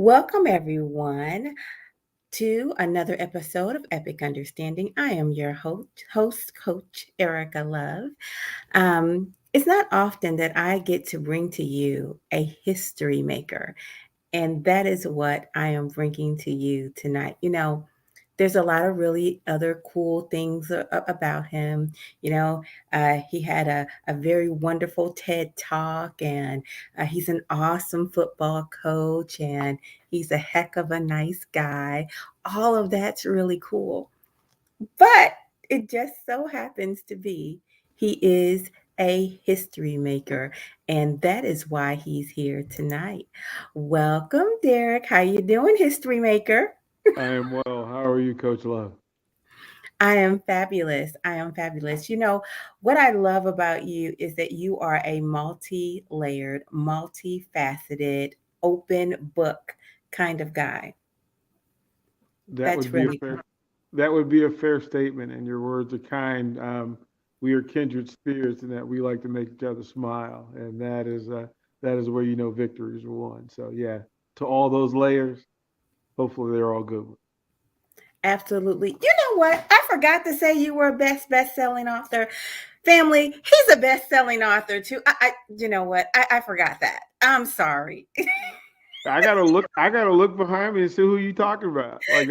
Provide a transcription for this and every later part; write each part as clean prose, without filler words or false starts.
Welcome, everyone, to another episode of Epic Understanding. I am your host Coach Erica Love. It's not often that I get to bring to you a history maker, and that is what I am bringing to you tonight. There's a lot of really other cool things about him. He had a very wonderful TED talk, and he's an awesome football coach, and he's a heck of a nice guy. All of that's really cool. But it just so happens to be he is a history maker, and that is why he's here tonight. Welcome, Derrick. How you doing, history maker? I am well. How are you, Coach Love? I am fabulous. I am fabulous. What I love about you is that you are a multi layered, multifaceted, open book kind of guy. That That's would be a really fair cool. that would be a fair statement, and your words are kind. We are kindred spirits in that we like to make each other smile, and that is where you know victories are won. So yeah, to all those layers, hopefully they're all good ones. Absolutely. You know what? I forgot to say you were a best-selling author. Family, he's a best-selling author too. You know what? I forgot that. I'm sorry. I gotta look behind me and see who you talking about. Like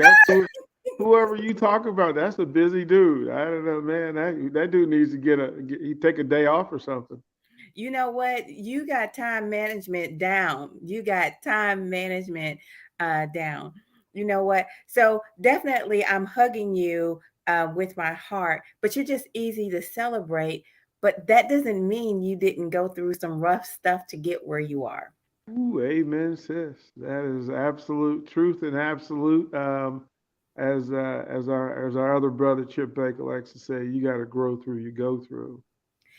whoever you talk about. That's a busy dude. I don't know, man. That dude needs to he take a day off or something. You know what? You got time management down. You got time management down. You know what? So definitely, I'm hugging you with my heart, but you're just easy to celebrate. But that doesn't mean you didn't go through some rough stuff to get where you are. Ooh, amen, sis. That is absolute truth and absolute. As our other brother Chip Baker likes to say, you got to grow through you go through,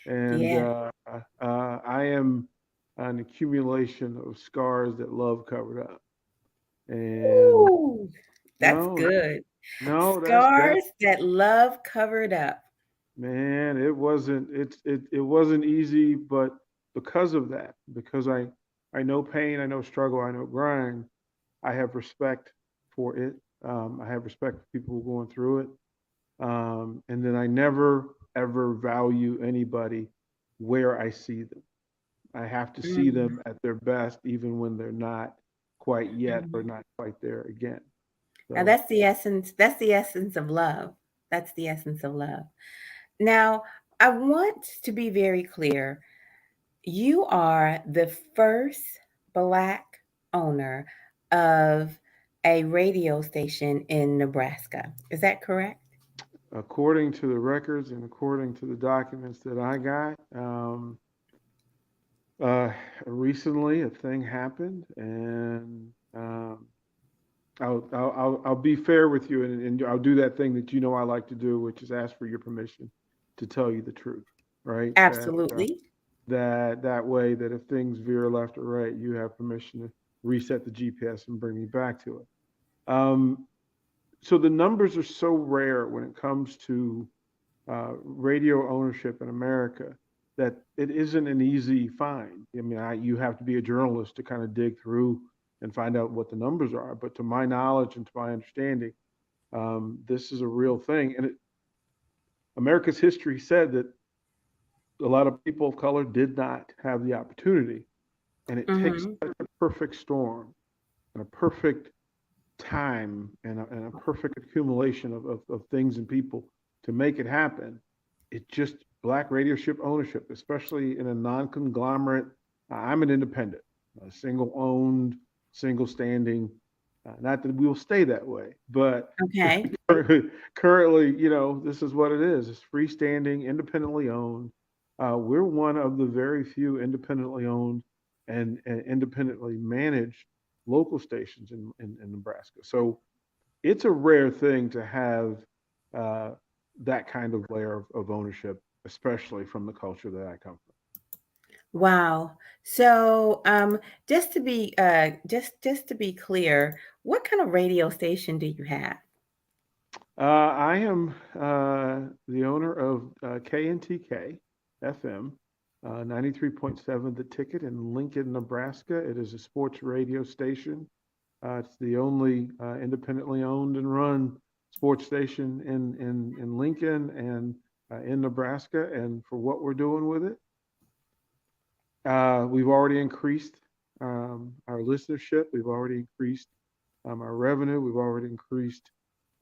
and Yeah. I am an accumulation of scars that love covered up. And Ooh, that's no, good. no, that Scars that love covered up. man, it wasn't easy, but because of that, because I know pain, I know struggle, I know grind. I have respect for it. I have respect for people who are going through it. And then I never, ever value anybody where I see them. I have to see Mm, them at their best, even when they're not quite yet or mhm. not quite there again. Now So, that's the essence. That's the essence of love. That's the essence of love. Now, I want to be very clear. You are the first Black owner of a radio station in Nebraska. Is that correct? according to the records and according to the documents that I got, uh, recently a thing happened, and I'll be fair with you, and I'll do that thing that you know I like to do, which is ask for your permission to tell you the truth, right? Absolutely. That way, that if things veer left or right, you have permission to reset the GPS and bring me back to it. So the numbers are so rare when it comes to radio ownership in America that it isn't an easy find. I mean, you have to be a journalist to kind of dig through and find out what the numbers are. But to my knowledge and to my understanding, this is a real thing. And America's history said that a lot of people of color did not have the opportunity. And it takes Hmm. such a perfect storm and a perfect time and a perfect accumulation of things and people to make it happen. It just black radio ship ownership, especially in a non-conglomerate. I'm an independent, a single owned, single standing. Not that we will stay that way, but Okay. currently, this is what it is. It's freestanding, independently owned. We're one of the very few independently owned and independently managed local stations in Nebraska. So it's a rare thing to have uh, that kind of layer of ownership, especially from the culture that I come from. Wow. So, just to be clear, what kind of radio station do you have? I am the owner of KNTK FM, 93.7 The Ticket in Lincoln, Nebraska. It is a sports radio station. It's the only independently owned and run sports station in Lincoln and in Nebraska. And for what we're doing with it, we've already increased our listenership. We've already increased our revenue. We've already increased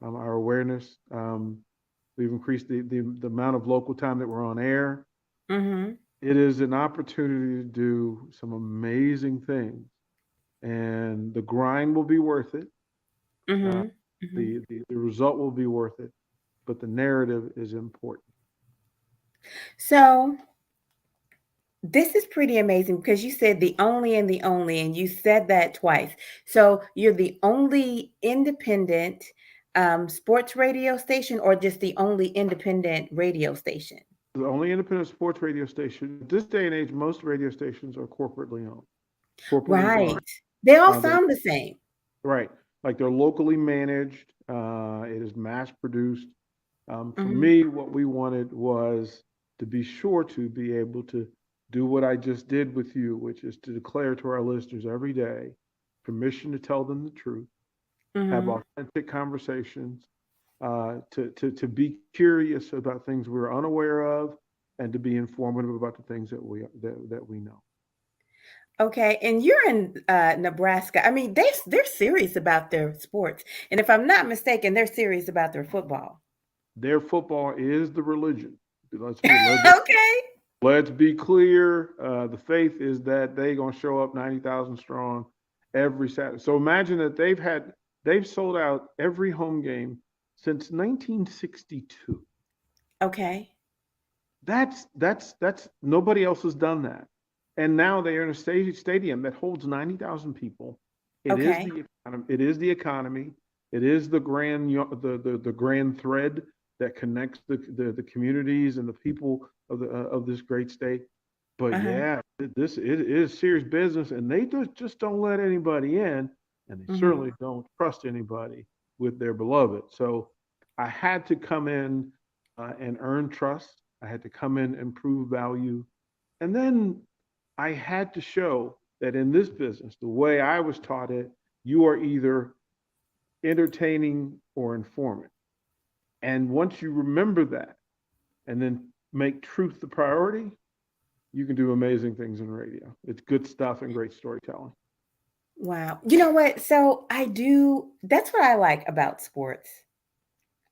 our awareness. We've increased the amount of local time that we're on air. Mm-hmm. It is an opportunity to do some amazing things, and the grind will be worth it. Uh, Mm-hmm. Mm-hmm. the result will be worth it, but the narrative is important. So this is pretty amazing because you said the only, and you said that twice. So you're the only independent sports radio station, or just the only independent radio station? The only independent sports radio station. At this day and age, most radio stations are corporately owned, corporately Right. run. They all They're sound the same. right, like they're locally managed. It is mass produced. For Mm-hmm. me, what we wanted was to be sure to be able to do what I just did with you, which is to declare to our listeners every day permission to tell them the truth, have Mm-hmm. authentic conversations, to be curious about things we're unaware of, and to be informative about the things that we know. Okay, and you're in Nebraska. I mean, they're serious about their sports, and if I'm not mistaken, they're serious about their football. Their football is the religion. Let's be Okay. let's be clear. The faith is that they're gonna show up 90,000 strong every Saturday. So imagine that they've sold out every home game since 1962. Okay. That's nobody else has done that. And now they are in a stadium that holds 90,000 people. It is Okay. the economy. It is the economy. It is the the grand thread that connects the communities and the people of this great state. But Uh-huh. yeah, this it is serious business, and they just don't let anybody in, and they Mhm. certainly don't trust anybody with their beloved. So I had to come in and earn trust. I had to come in and prove value, and then I had to show that in this business, the way I was taught it, you are either entertaining or informant. And once you remember that and then make truth the priority, you can do amazing things in radio. It's good stuff and great storytelling. Wow. You know what? So I do that's what I like about sports.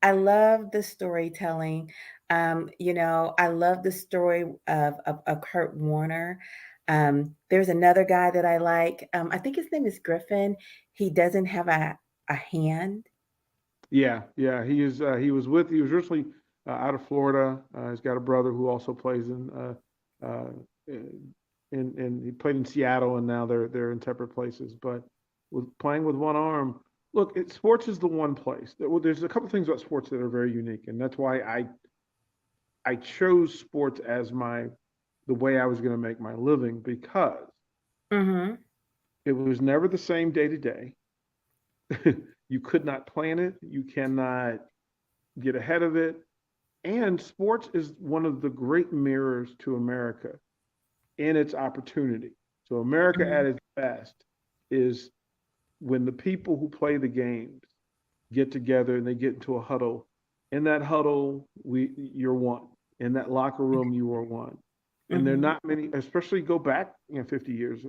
I love the storytelling. I love the story of Kurt Warner. There's another guy that I like. I think his name is Griffin. He doesn't have a hand. Yeah, yeah. He was originally out of Florida. He's got a brother who also plays uh, in he played in Seattle, and now they're in separate places. But with playing with one arm, look, sports is the one place. There's a couple things about sports that are very unique, and that's why I chose sports as the way I was going to make my living, because Mhm. it was never the same day to day. You could not plan it. You cannot get ahead of it. And sports is one of the great mirrors to America in its opportunity. So America at Mhm. its best is when the people who play the games get together and they get into a huddle. In that huddle, you're one. In that locker room, you are one. And there are Mhm. not many, especially go back 50 years,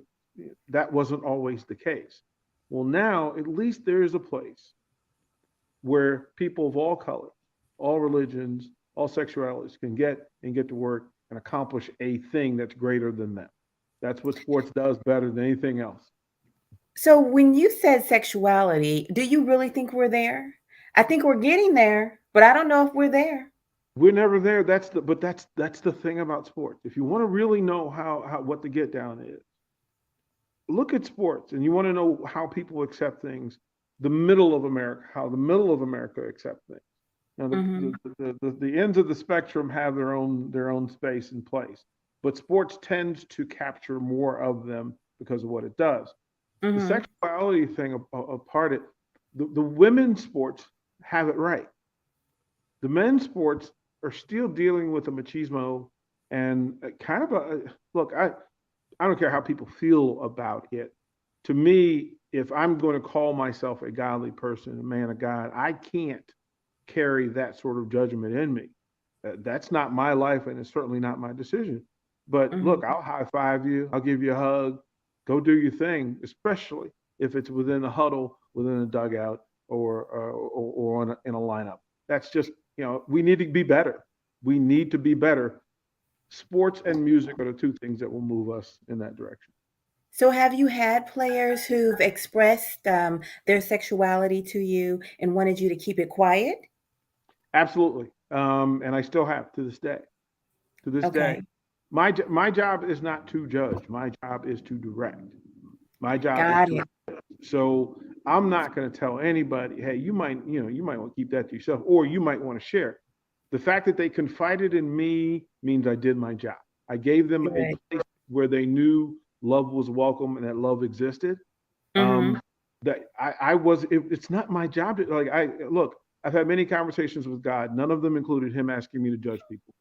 that wasn't always the case. Well, now at least there is a place where people of all colors, all religions, all sexualities can get to work and accomplish a thing that's greater than them. That's what sports does better than anything else. So when you said sexuality, do you really think we're there? I think we're getting there, but I don't know if we're there. We're never there. That's the thing about sports. If you want to really know how what the get down is, look at sports, and you want to know how people accept things. The middle of America, how the middle of America accept things. Now, Mhm. the ends of the spectrum have their own space and place, but sports tends to capture more of them because of what it does. The Mhm. sexuality thing apart it, the women's sports have it right. The men's sports are still dealing with a machismo and kind of a look. I don't care how people feel about it. To me, if I'm going to call myself a godly person, a man of God, I can't carry that sort of judgment in me. That's not my life, and it's certainly not my decision. But look, Mhm. I'll high five you. I'll give you a hug. Go do your thing, especially if it's within a huddle, within a dugout, or in a lineup. That's just, we need to be better. We need to be better. Sports and music are the two things that will move us in that direction. So, have you had players who've expressed their sexuality to you and wanted you to keep it quiet? Absolutely. And I still have to this day. To this day, Okay, my job is not to judge. My job is to direct. My job is got to. it. So I'm not going to tell anybody, hey, you might want to keep that to yourself, or you might want to share. The fact that they confided in me means I did my job. I gave them a Good. place where they knew love was welcome and that love existed. Mm-hmm. That I was. It's not my job to, like, I look. I've had many conversations with God. None of them included Him asking me to judge people.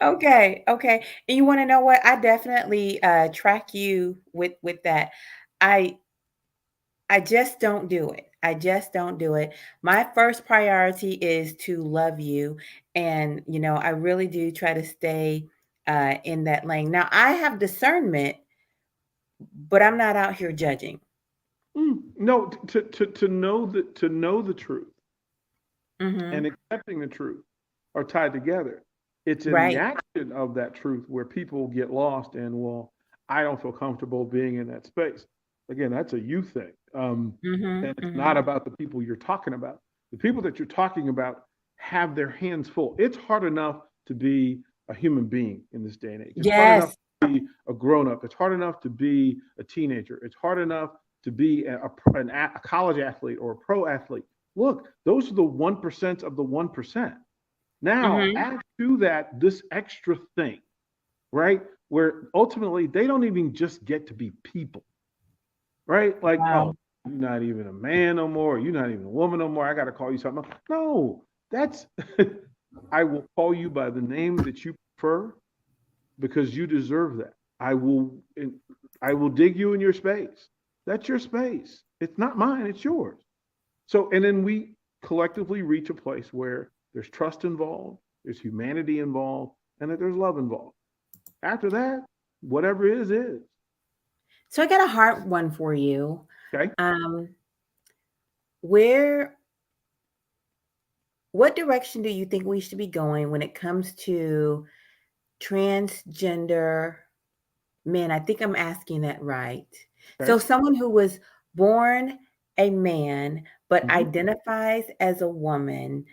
Okay, okay. And you want to know what? I definitely track you with that. I I just don't do it. I just don't do it. My first priority is to love you, and I really do try to stay in that lane. Now I have discernment, but I'm not out here judging. No, to know the truth and Mm-hmm. accepting the truth are tied together. It's in the Right. action of that truth where people get lost and, well, I don't feel comfortable being in that space. Again, that's a you thing. Mm-hmm. And it's Mm-hmm. not about the people you're talking about. The people that you're talking about have their hands full. It's hard enough to be a human being in this day and age. It's hard enough Yes. to be a grown up. It's hard enough to be a teenager. It's hard enough to be a college athlete or a pro athlete. Look, those are the 1% of the 1%. Now, Mm-hmm. add to that this extra thing, right? Where ultimately they don't even just get to be people, right? Like, oh, Wow. you're not even a man no more. You're not even a woman no more. I got to call you something else. No, that's, I will call you by the name that you prefer because you deserve that. I will dig you in your space. That's your space. It's not mine, it's yours. So, and then we collectively reach a place where there's trust involved, there's humanity involved, and that there's love involved. After that, whatever is. So I got a hard one for you. Okay. Um, where what direction do you think we should be going when it comes to transgender men? I think I'm asking that right. So Okay. someone who was born a man but Mm-hmm. identifies as a woman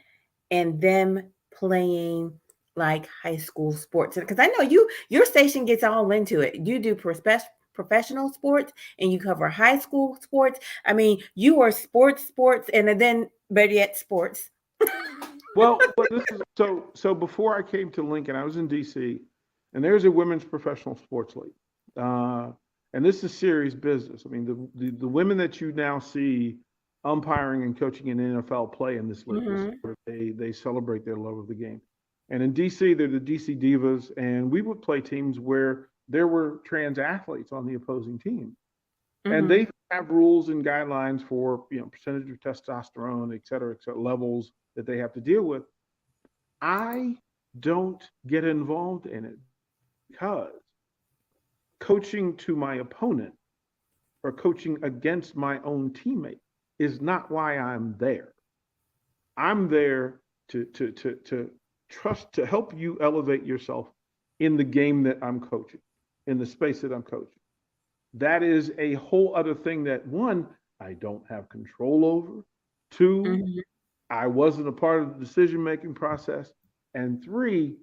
and them playing like high school sports, because I know your station gets all into it. You do professional sports and you cover high school sports. I mean, you are sports and then better yet sports. Well, this is so. Before I came to Lincoln, I was in D.C. and there's a women's professional sports league, uh, and this is serious business. I mean, the women that you now see umpiring and coaching in NFL play in this league. This is Mhm. where they celebrate their love of the game. And in D.C., they're the D.C. Divas, and we would play teams where there were trans athletes on the opposing team, and they Mhm. have rules and guidelines for percentage of testosterone, et cetera, levels that they have to deal with. I don't get involved in it because coaching to my opponent or coaching against my own teammate is not why I'm there. I'm there to trust to help you elevate yourself in the game that I'm coaching, in the space that I'm coaching. That is a whole other thing that, one, I don't have control over. Two, Mhm. I wasn't a part of the decision making process. And three,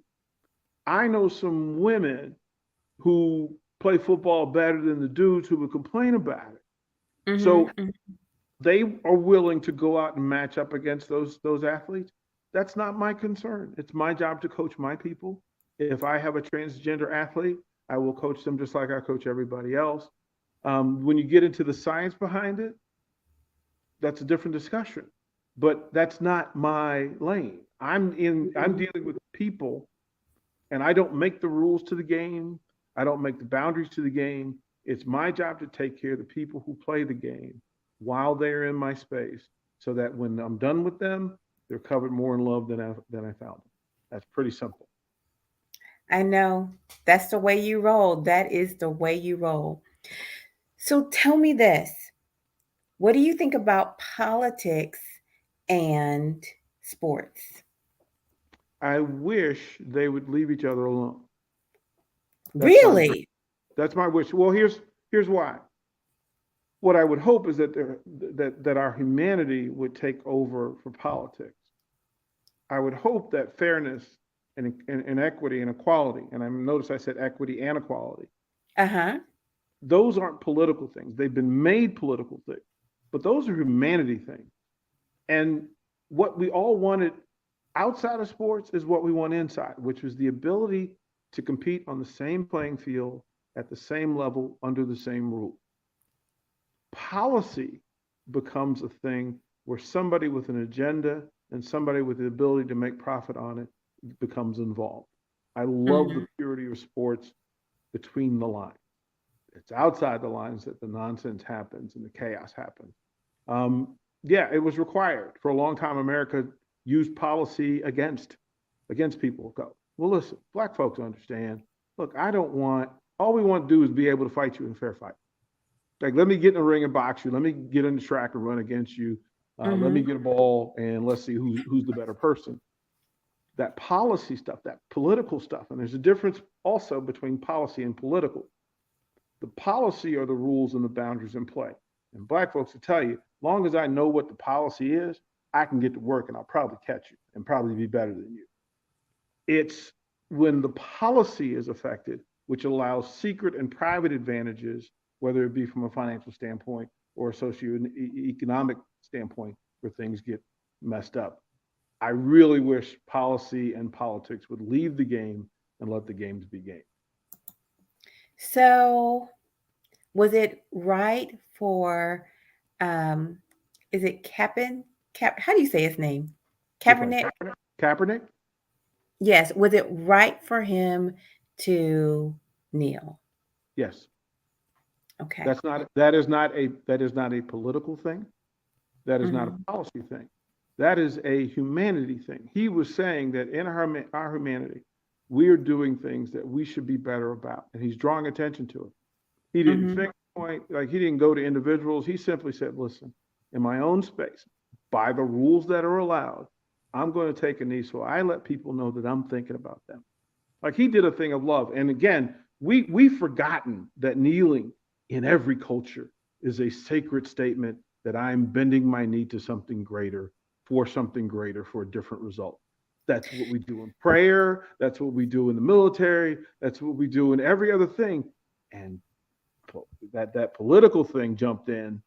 I know some women who play football better than the dudes who would complain about it. So Mhm. Mhm. they are willing to go out and match up against those athletes. That's not my concern. It's my job to coach my people. If I have a transgender athlete, I will coach them just like I coach everybody else. When you get into the science behind it, that's a different discussion. But that's not my lane. I'm Mhm. dealing with people, and I don't make the rules to the game. I don't make the boundaries to the game. It's my job to take care of the people who play the game while they're in my space so that when I'm done with them, they're covered more in love than I found them. That's pretty simple. I know that's the way you roll. That is the way you roll. So tell me this. What do you think about politics and sports? I wish they would leave each other alone. That's my Really? that's my wish. Well, here's why. What I would hope is that that our humanity would take over for politics. I would hope that fairness and equity and equality, and I notice I said equity and equality, Uh-huh. those aren't political things. They've been made political things, but those are humanity things. And what we all wanted outside of sports is what we want inside, which was the ability to compete on the same playing field at the same level under the same rule. Policy becomes a thing where somebody with an agenda and somebody with the ability to make profit on it becomes involved. I love the Hmm. purity of sports between the lines. It's outside the lines that the nonsense happens and the chaos happens. Yeah, it was required for a long time. America used policy against people. Go, well, listen, black folks understand. Look, I don't want. All we want to do is be able to fight you in a fair fight. Like, let me get in the ring and box you. Let me get in the track and run against you. Let me Hmm. get a ball and let's see who's the better person. That policy stuff, that political stuff, and there's a difference also between policy and political. The policy are the rules and the boundaries in play. And black folks will tell you, long as I know what the policy is, I can get to work and I'll probably catch you and probably be better than you. It's when the policy is affected, which allows secret and private advantages, whether it be from a financial standpoint or a socioeconomic standpoint, where things get messed up. I really wish policy and politics would leave the game and let the games be games. So was it right for um is it how do you say his name? Which one? Kaepernick? Kaepernick? Yes. Was it right for him to kneel? Yes. Okay. That is not a political thing. That is not Hmm. a policy thing. That is a humanity thing. He was saying that in our humanity, we are doing things that we should be better about, and he's drawing attention to it. He didn't Hmm. finger point, like he didn't go to individuals. He simply said, "Listen, in my own space, by the rules that are allowed, I'm going to take a knee so I let people know that I'm thinking about them." Like he did a thing of love. And again, we've forgotten that kneeling in every culture is a sacred statement that I'm bending my knee to something greater, for a different result. That's what we do in prayer. That's what we do in the military. That's what we do in every other thing. And that political thing jumped in,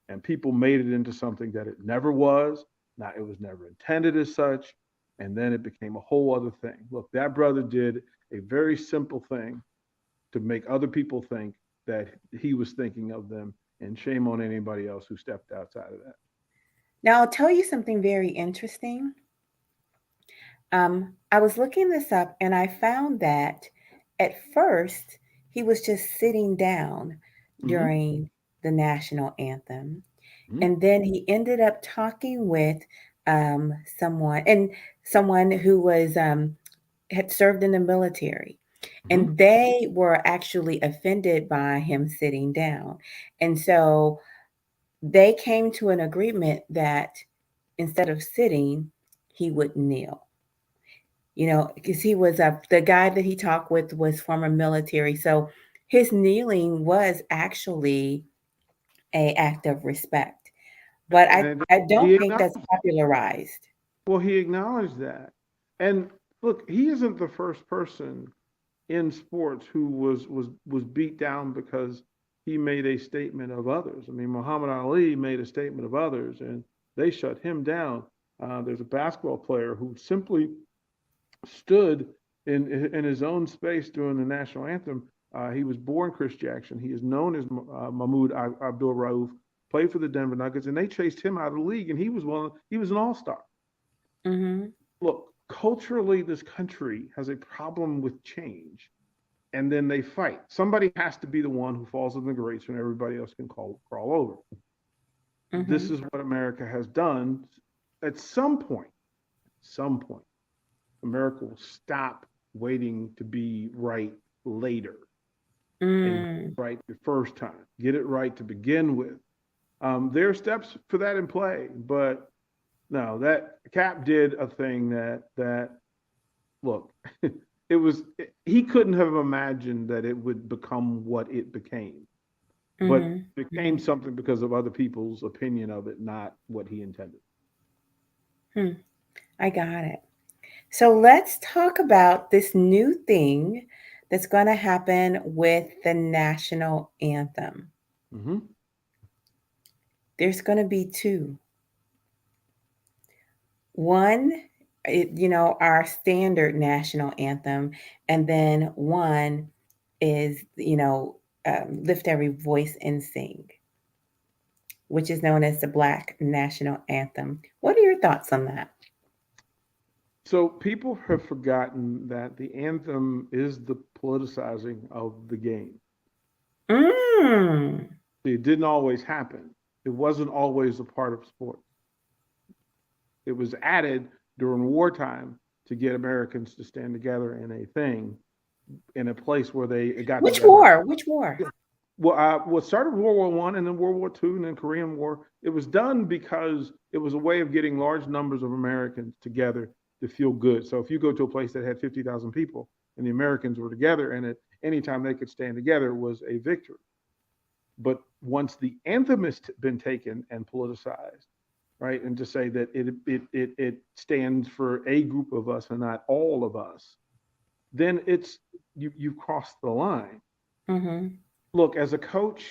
and people made it into something that it never was. Now it was never intended as such, and then it became a whole other thing. Look, that brother did a very simple thing to make other people think that he was thinking of them, and shame on anybody else who stepped outside of that. Now I'll tell you something very interesting. I was looking this up and I found that at first he was just sitting down Mm-hmm. during the national anthem. Mm-hmm. And then he ended up talking with um, someone and someone who was had served in the military. Mm-hmm. And they were actually offended by him sitting down. And so they came to an agreement that instead of sitting, he would kneel. Because he was the guy that he talked with was former military. So his kneeling was actually a act of respect. But And I don't he think that's acknowledged. popularized. Well, he acknowledged that. And look, he isn't the first person in sports who was beat down because he made a statement of others. I mean, Muhammad Ali made a statement of others, and they shut him down. There's a basketball player who simply stood in his own space during the national anthem. He was born Chris Jackson. He is known as Mahmoud Abdul Rauf. Played for the Denver Nuggets, and they chased him out of the league. And he was he was an all star. Hmm. Look, culturally, this country has a problem with change. and then they fight. Somebody has to be the one who falls in the grates when everybody else can crawl over. This Mhm. is what America has done. At some point, America will stop waiting to be right later and get Mm. it right the first time. Get it right to begin with. There are steps for that in play, but no, that Cap did a thing that look, it was he couldn't have imagined that it would become what it became, but Mhm. it became Mhm. something because of other people's opinion of it, not what he intended. Hmm. I got it. So let's talk about this new thing that's going to happen with the national anthem. Hmm. There's going to be two. One, our standard national anthem, and then one is, Lift Every Voice and Sing, which is known as the Black National Anthem. What are your thoughts on that? So people have forgotten that the anthem is the politicizing of the game. Mm, It didn't always happen. It wasn't always a part of sports. It was added during wartime to get Americans to stand together in a thing, in a place where they got which together. war? Which war? Well, what started World War I and then World War II and then Korean War, it was done because it was a way of getting large numbers of Americans together to feel good. So if you go to a place that had 50,000 people and the Americans were together in it, anytime they could stand together was a victory. But once the anthem has been taken and politicized, right, and to say that it stands for a group of us and not all of us, then you've crossed the line. Mm-hmm. Look, as a coach,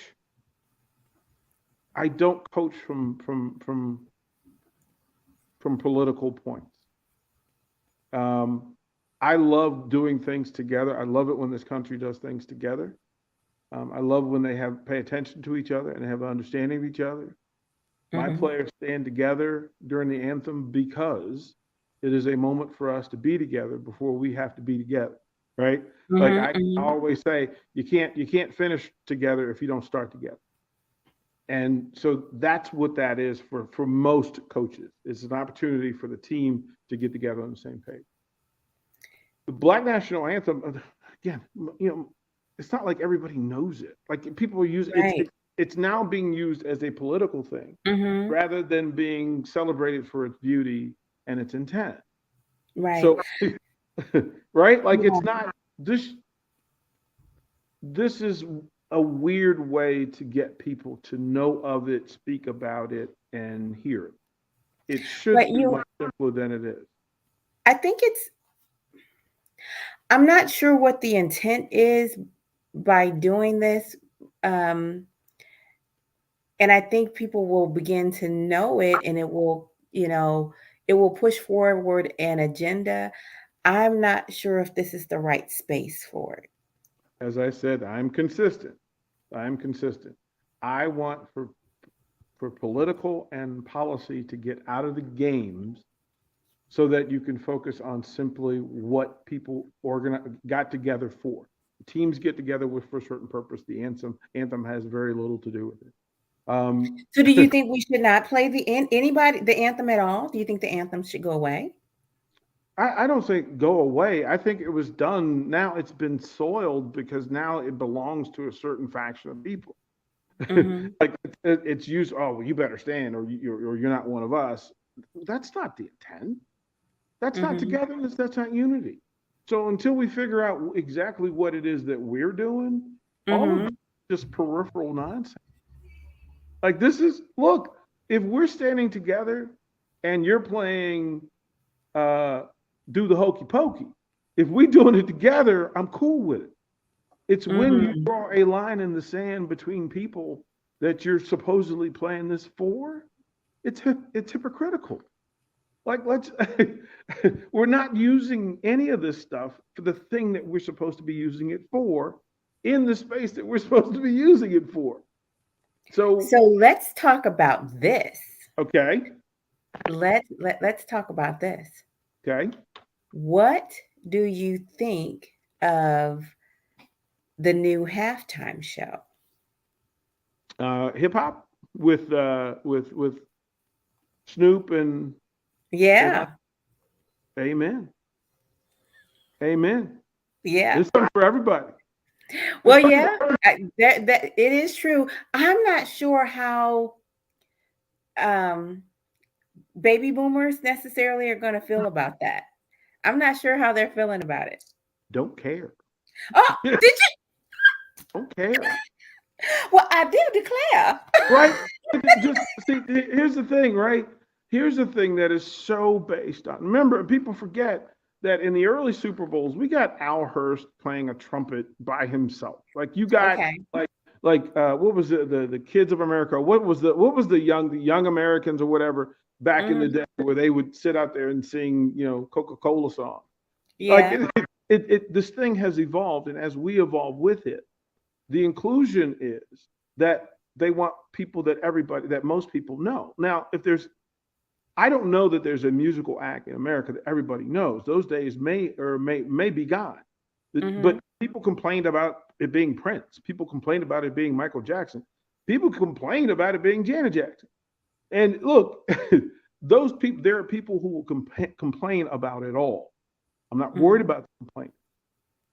I don't coach from political points. Um, I love doing things together. I love it when this country does things together. I love when they have pay attention to each other and have an understanding of each other. My Mm-hmm. players stand together during the anthem because it is a moment for us to be together before we have to be together, right? Like I Mm-hmm. always say, you can't finish together if you don't start together. And so that's what that is for most coaches. It's an opportunity for the team to get together on the same page. The Black National Anthem, again, it's not like everybody knows it. Like people use it. Right. It's now being used as a political thing Mm-hmm. rather than being celebrated for its beauty and its intent. Right. So, right, like Yeah. it's not this. This is a weird way to get people to know of it, speak about it, and hear it. It But should be much simpler than it is. I think I'm not sure what the intent is by doing this. Um, and I think people will begin to know it and it will push forward an agenda. I'm not sure if this is the right space for it. As I said, I'm consistent. I'm consistent. I want for political and policy to get out of the games so that you can focus on simply what people got together for. Teams get together with for a certain purpose. The anthem has very little to do with it. Um, So do you think we should not play the anthem at all? Do you think the anthem should go away? I don't think go away. I think it was done. Now it's been soiled because now it belongs to a certain faction of people. Mhm. Like it's used. Oh, well, you better stand, or you're not one of us. That's not the intent. That's not Mhm. togetherness. That's not unity. So until we figure out exactly what it is that we're doing, all of Mhm. this is just peripheral nonsense. Like this is look. If we're standing together and you're playing uh, do the hokey pokey. If we doing it together, I'm cool with it. It's when you Mhm. draw a line in the sand between people that you're supposedly playing this for. It's hypocritical. Like let's we're not using any of this stuff for the thing that we're supposed to be using it for in the space that we're supposed to be using it for. So So let's talk about this. okay, Let's talk about this. okay. What do you think of the new halftime show. Hip hop with Snoop and Yeah, Amen, Amen. yeah. There's something for everybody. There's Well, something yeah, that it is true. I'm not sure how um, baby boomers necessarily are going to feel about that. I'm not sure how they're feeling about it. don't care. Oh, did you? Don't care. Well, I did declare. Right? Just see, here's the thing, right? Here's the thing that is so based on. Remember, people forget that in the early Super Bowls, we got Al Hurst playing a trumpet by himself. Like you got Okay. what was the Kids of America? What was the young Americans or whatever back in the Hmm. day where they would sit out there and sing Coca-Cola songs. Like Yeah. this thing has evolved, and as we evolve with it, the inclusion is that they want people that most people know. Now, if there's I don't know that there's a musical act in America that everybody knows. Those days may be gone. But Hmm. people complained about it being Prince. People complained about it being Michael Jackson. People complained about it being Janet Jackson. And look, those people, there are people who will complain about it all. I'm not worried Hmm. about the complaint.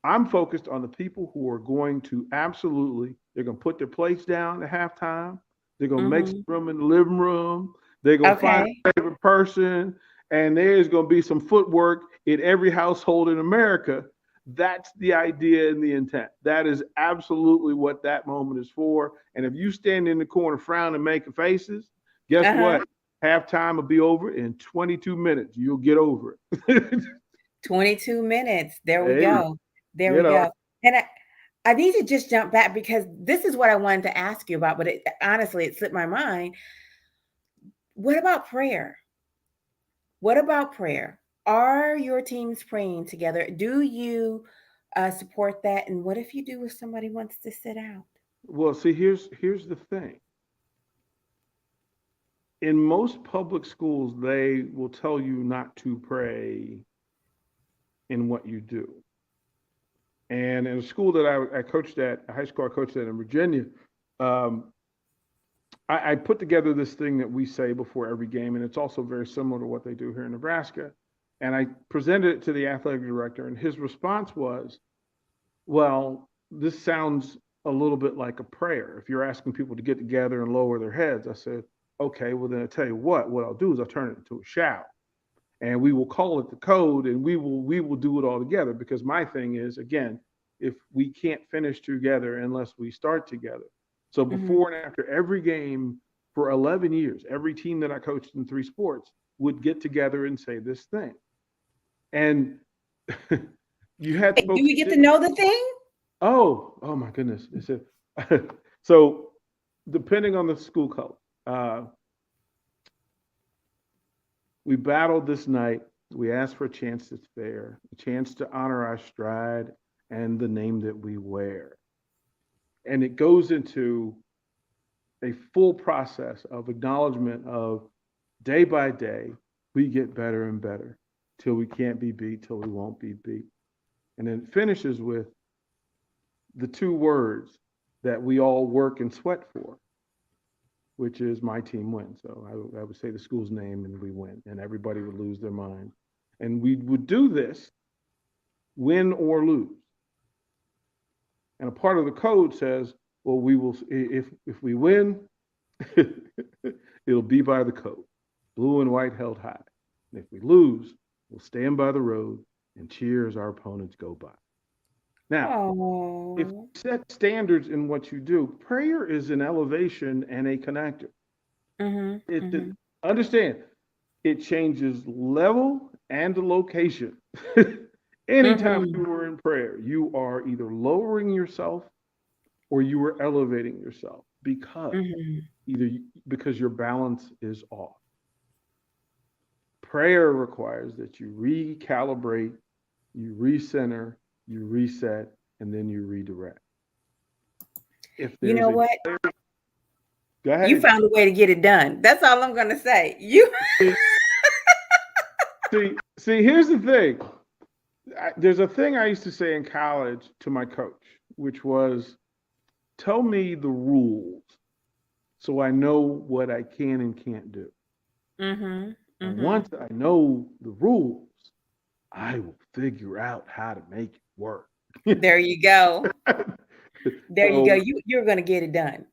I'm focused on the people who are going to absolutely, they're going to put their plates down at halftime. They're going to make some Hmm. room in the living room. They're going to find Okay. a favorite person. And there's going to be some footwork in every household in America. That's the idea and the intent. That is absolutely what that moment is for. And if you stand in the corner, frown and making faces, guess Uh-huh. what? Halftime will be over in 22 minutes. You'll get over it. 22 minutes. There we Hey, go. There you we know, go. And I need to just jump back because this is what I wanted to ask you about, but honestly, it slipped my mind. What about prayer? What about prayer? Are your teams praying together? Do you support that? And what if you do if somebody wants to sit out? well, see, here's the thing. In most public schools, they will tell you not to pray in what you do. And in a school that I coached at, a high school I coached at in Virginia, um, I put together this thing that we say before every game, and it's also very similar to what they do here in Nebraska. And I presented it to the athletic director, and his response was, well, this sounds a little bit like a prayer. If you're asking people to get together and lower their heads, I said, okay, well, then I tell you what I'll do is I'll turn it into a shout and we will call it the code and we will do it all together because my thing is, again, if we can't finish together unless we start together. So Hmm. before and after every game for 11 years, every team that I coached in three sports would get together and say this thing. And you had Wait, do folks we get to sit. know the thing? Oh my goodness. It's a, so depending on the school color, uh, we battled this night. We asked for a chance that's fair, a chance to honor our stride and the name that we wear. And it goes into a full process of acknowledgement of day by day, we get better and better till we can't be beat, till we won't be beat. And then it finishes with the two words that we all work and sweat for, which is my team wins. So I would say the school's name and we win, and everybody would lose their mind. And we would do this win or lose. And a part of the code says, well, we will if we win, it'll be by the code, blue and white held high. And if we lose, we'll stand by the road and cheer as our opponents go by. Now, if you Oh. set standards in what you do, prayer is an elevation and a connector. Hmm. It Hmm. understand it changes level and location. Anytime Hmm. you are in prayer, you are either lowering yourself or you are elevating yourself Hmm. either because your balance is off. Prayer requires that you recalibrate, you recenter, you reset, and then you redirect. If You there's know a what? go You ahead. found a way to get it done. That's all I'm going to say. You. See, here's the thing. There's a thing I used to say in college to my coach. which was tell me the rules so I know what I can and can't do. Mhm. And Mhm. once I know the rules, I will figure out how to make it work. There you go. There you go. So, You're gonna get it done.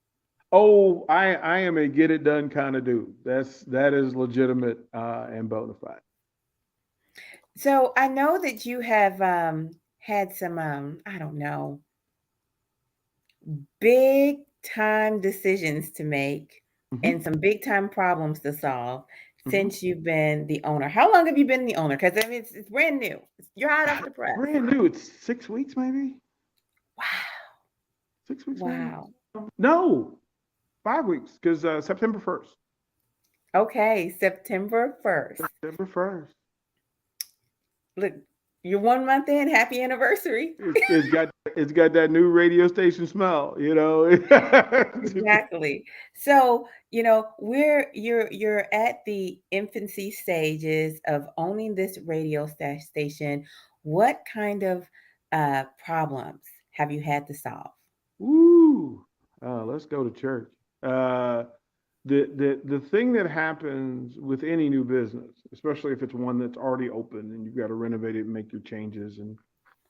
oh, I am a get it done kind of dude. That is legitimate and bona fide. So I know that you have had some I don't know, big time decisions to make Hmm. and some big time problems to solve Hmm. since you've been the owner. How long have you been the owner? Because I mean, it's brand new. You're hot off the press. Brand new. It's 6 weeks, maybe Wow. 6 weeks, maybe. Wow. No, 5 weeks because September 1st. Okay, September 1st. September 1st. Look, you're 1 month in. Happy anniversary. It's got that new radio station smell, you know. Exactly. So, you're at the infancy stages of owning this radio station. What kind of problems have you had to solve? Woo! Let's go to church. Uh, the thing that happens with any new business, especially if it's one that's already open and you've got to renovate it and make your changes and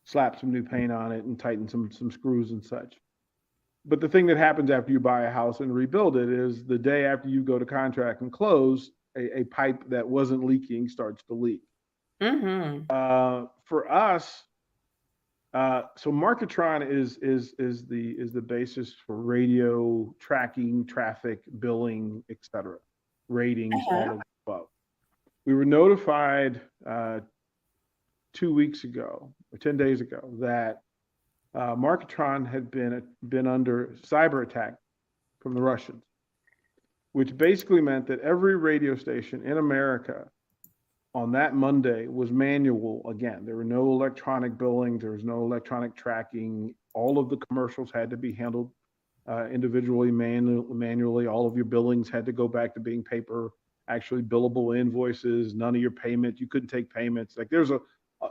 slap some new paint on it and tighten some screws and such. But the thing that happens after you buy a house and rebuild it is the day after you go to contract and close, a pipe that wasn't leaking starts to leak. Mm-hmm. For us, so Marketron is the basis for radio tracking, traffic, billing, etc., ratings, Uh-huh. all of the above. We were notified 2 weeks ago or 10 days ago that Marketron had been under cyber attack from the Russians, which basically meant that every radio station in America on that Monday was manual again. There were no electronic billing, there was no electronic tracking. All of the commercials had to be handled individually, manually. All of your billings had to go back to being paper, actually billable invoices. None of your payment, you couldn't take payments. Like there's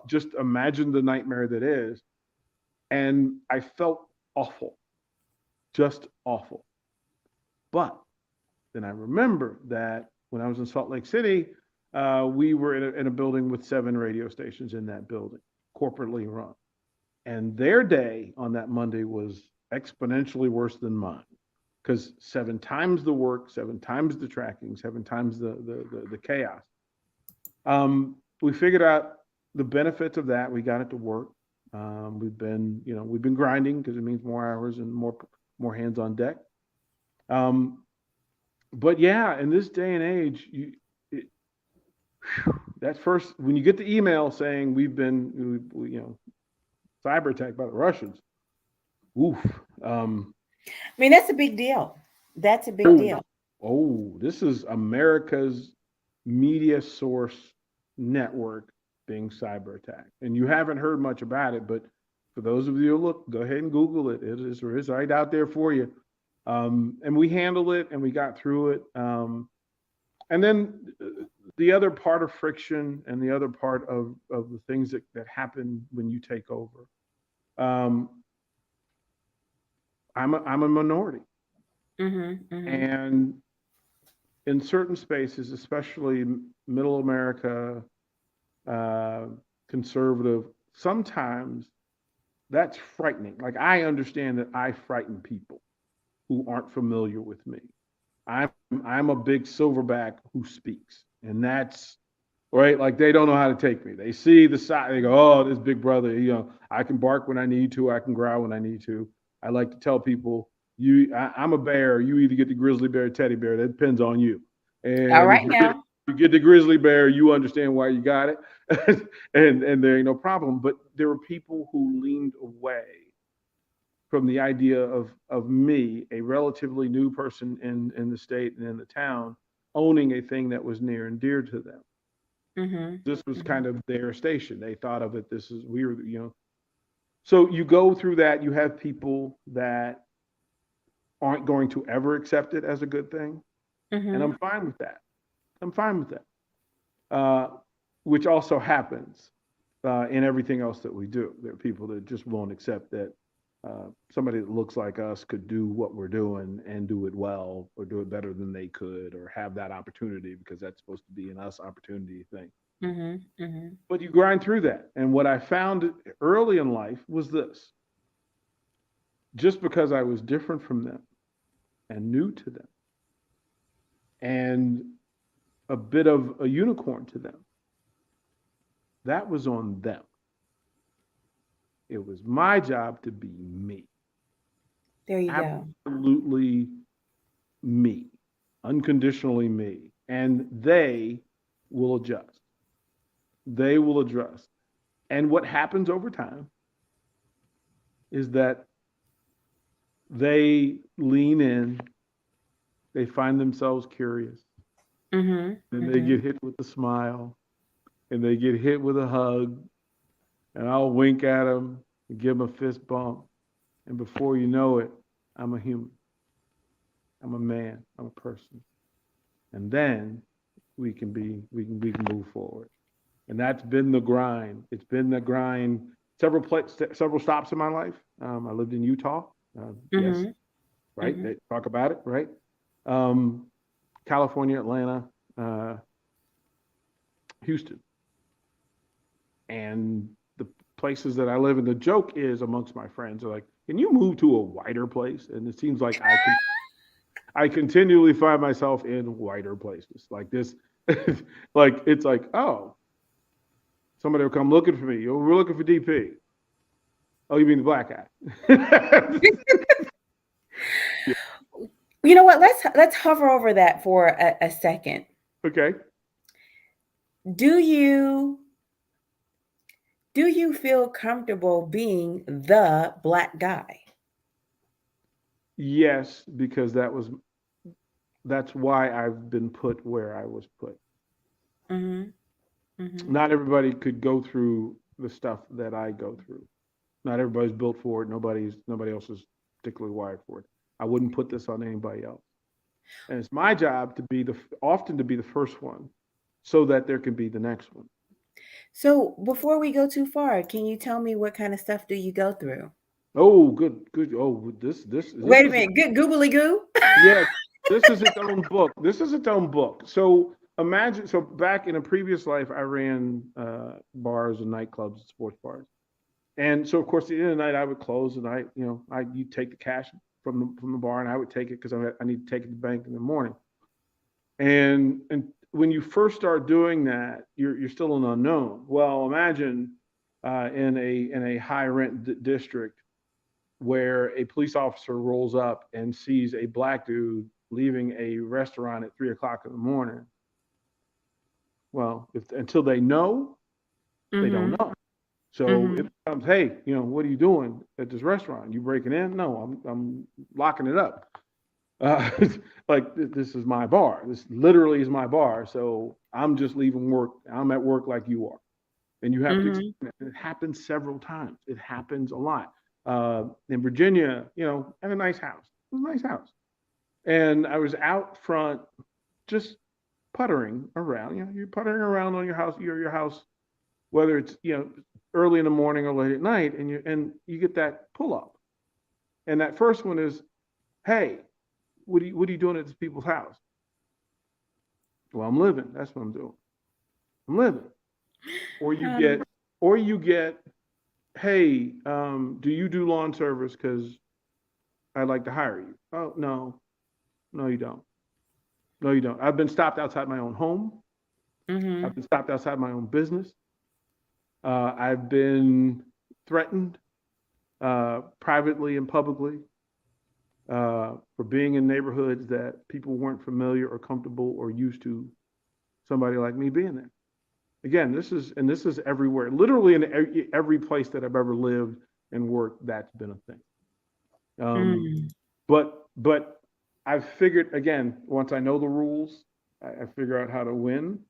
just imagine the nightmare that is. And I felt awful, just awful. But then I remember that when I was in Salt Lake City, we were in a building with 7 radio stations in that building, corporately run. And their day on that Monday was exponentially worse than mine because 7 times the work, 7 times the tracking, 7 times the chaos. We figured out the benefits of that. We got it to work. We've been grinding because it means more hours and more hands on deck. Um, but yeah, in this day and age, it, that first when you get the email saying we cyber attacked by the Russians, oof. Um, I mean, that's a big deal. That's a big oh, deal. this is America's media source network being cyber attacked, and you haven't heard much about it. But for those of you who look, go ahead and Google it. It's right out there for you. And we handled it, and we got through it. And then the other part of friction and the other part of the things that happen when you take over. Um, I'm a minority, Mm-hmm. Mm-hmm. and in certain spaces, especially middle America, uh, conservative, sometimes that's frightening. Like I understand that I frighten people who aren't familiar with me. I'm I'm a big silverback who speaks, and that's right. Like they don't know how to take me. They see the side. They go, "Oh, this big brother. I can bark when I need to. I can growl when I need to." I like to tell people, I'm a bear. You either get the grizzly bear, teddy bear. That depends on you. All And if right you get now. you get the grizzly bear, you understand why you got it, and there ain't no problem. But there were people who leaned away from the idea of me, a relatively new person in the state and in the town, owning a thing that was near and dear to them. Mm-hmm. This was Mm-hmm. kind of their station. They thought of it. This is we were, So you go through that. You have people that aren't going to ever accept it as a good thing, and Mm-hmm. I'm fine with that. I'm fine with that. Uh, which also happens in everything else that we do. There are people that just won't accept that somebody that looks like us could do what we're doing and do it well or do it better than they could or have that opportunity because that's supposed to be an us opportunity thing. Mhm. Mhm. But you grind through that. And what I found early in life was this: just because I was different from them and new to them and a bit of a unicorn to them, that was on them. It was my job to be me, There you go. absolutely me, unconditionally me. And they will adjust, they will adjust. And what happens over time is that they lean in, they find themselves curious, Mhm. and they Mhm. get hit with a smile, and they get hit with a hug, and I'll wink at them and give them a fist bump. And before you know it, I'm a human. I'm a man. I'm a person. And then we can move forward. And that's been the grind. It's been the grind. Several stops in my life. I lived in Utah. Yes, Mhm. right. Mhm. They talk about it, right? Um, California, Atlanta, uh, Houston, and the places that I live. And the joke is amongst my friends are like, "Can you move to a whiter place?" And it seems like I continually find myself in whiter places like this. Like it's like, oh, somebody will come looking for me. Oh, we're looking for DP. Oh, you mean the black guy? Yeah. You know what? Let's hover over that for a second. Okay. Do you do you feel comfortable being the black guy? Yes, because that's why I've been put where I was put. Mhm. Mhm. Not everybody could go through the stuff that I go through. Not everybody's built for it. Nobody else is particularly wired for it. I wouldn't put this on anybody else. And it's my job to be often to be the first one, so that there can be the next one. So, before we go too far, can you tell me what kind of stuff do you go through? Oh, good, good. Oh, this Wait a is minute. Good googly goo? yeah. This is its own book. This is its own book. So imagine. So back in a previous life, I ran bars and nightclubs, and sports bars. And so, of course, at the end of the night, I would close, and you take the cash from the bar, and I would take it because I need to take it to the bank in the morning. And when you first start doing that, you're still an unknown. Well, imagine in a high rent district where a police officer rolls up and sees a black dude leaving a restaurant at 3 o'clock in the morning. Well, until they know, they don't Mhm. know. So it Mhm. becomes, hey, what are you doing at this restaurant? You breaking in? No, I'm locking it up. Uh, like this is my bar. This literally is my bar. So I'm just leaving work. I'm at work like you are, and you have to Mhm. explain it. It happens several times. It happens a lot. In Virginia, I have a nice house. It was a nice house, and I was out front just puttering around. You're puttering around on your house, whether it's early in the morning or late at night, and you get that pull up, and that first one is, hey, what are you doing at this people's house? Well, I'm living. That's what I'm doing. I'm living. Or you Um, get, or you get, hey, do you do lawn service? Because I'd like to hire you. Oh no, no, you don't. No, you don't. I've been stopped outside my own home. I've mhm. been stopped outside my own business. I've been threatened privately and publicly for being in neighborhoods that people weren't familiar or comfortable or used to somebody like me being there. Again, this is everywhere. Literally in every place that I've ever lived and worked, that's been a thing. Um, Mm. but I've figured again once I know the rules, I figure out how to win.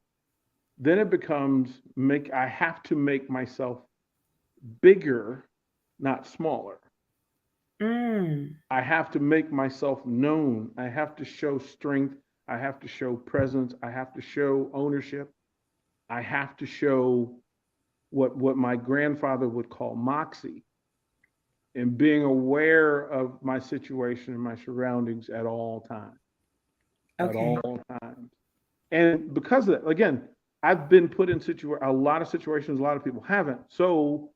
Then it becomes make I have to make myself bigger, not smaller. Mm. I have to make myself known. I have to show strength. I have to show presence. I have to show ownership. I have to show what my grandfather would call moxie. and being aware of my situation and my surroundings at all times. At Okay. all times. And because of that, again, I've been put in a lot of situations a lot of people haven't. So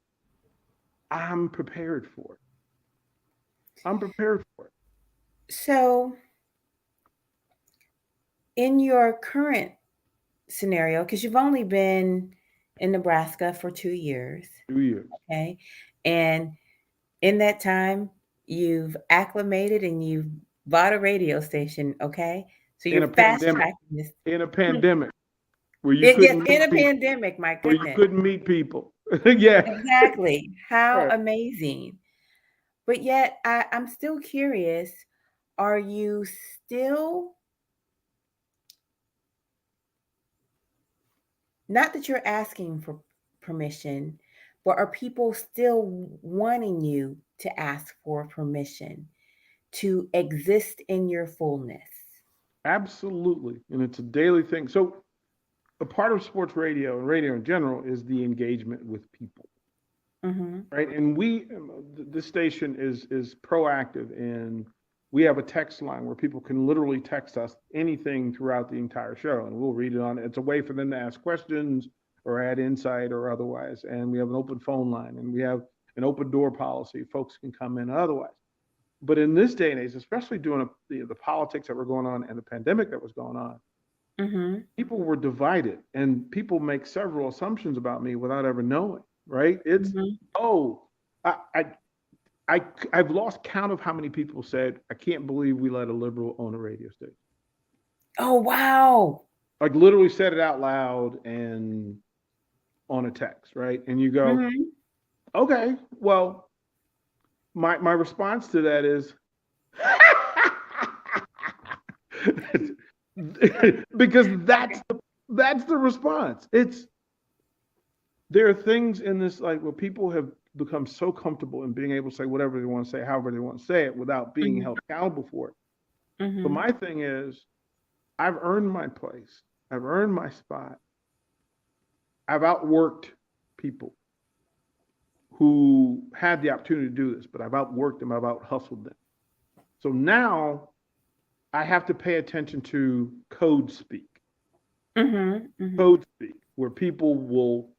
I'm prepared for it. I'm prepared for it. So, in your current scenario, because you've only been in Nebraska for 2 years, 2 years okay? And in that time, you've acclimated and you've bought a radio station, okay? So in you're a fast pandemic. tracking this. In a Hmm. pandemic where you Yes, couldn't in meet a people, pandemic, my where you goodness. couldn't meet people. Yeah. Exactly. How Right. amazing. But yet, I'm still curious, are you still, not that you're asking for permission, but are people still wanting you to ask for permission to exist in your fullness? Absolutely. And it's a daily thing. So a part of sports radio and radio in general is the engagement with people. Mm-hmm. Right. And this station is proactive, and we have a text line where people can literally text us anything throughout the entire show, and we'll read it on. It's a way for them to ask questions or add insight or otherwise. And we have an open phone line, and we have an open door policy. Folks can come in otherwise. But in this day and age, especially during the politics that were going on and the pandemic that was going on, Mm-hmm. people were divided, and people make several assumptions about me without ever knowing. Right? It's, Mm-hmm. oh, I, I I've lost count of how many people said, "I can't believe we let a liberal own a radio station." Oh, wow. Like literally said it out loud and on a text, right? And you go, Mm-hmm. "Okay, well, my response to that is because that's the response. It's, there are things in this, like, where people have become so comfortable in being able to say whatever they want to say, however they want to say it, without being Mm-hmm. held accountable for it. So Mm-hmm. my thing is, I've earned my place. I've earned my spot. I've outworked people who had the opportunity to do this, but I've outworked them. I've out hustled them. So now I have to pay attention to code speak. Mm-hmm. Mm-hmm. Code speak, where people will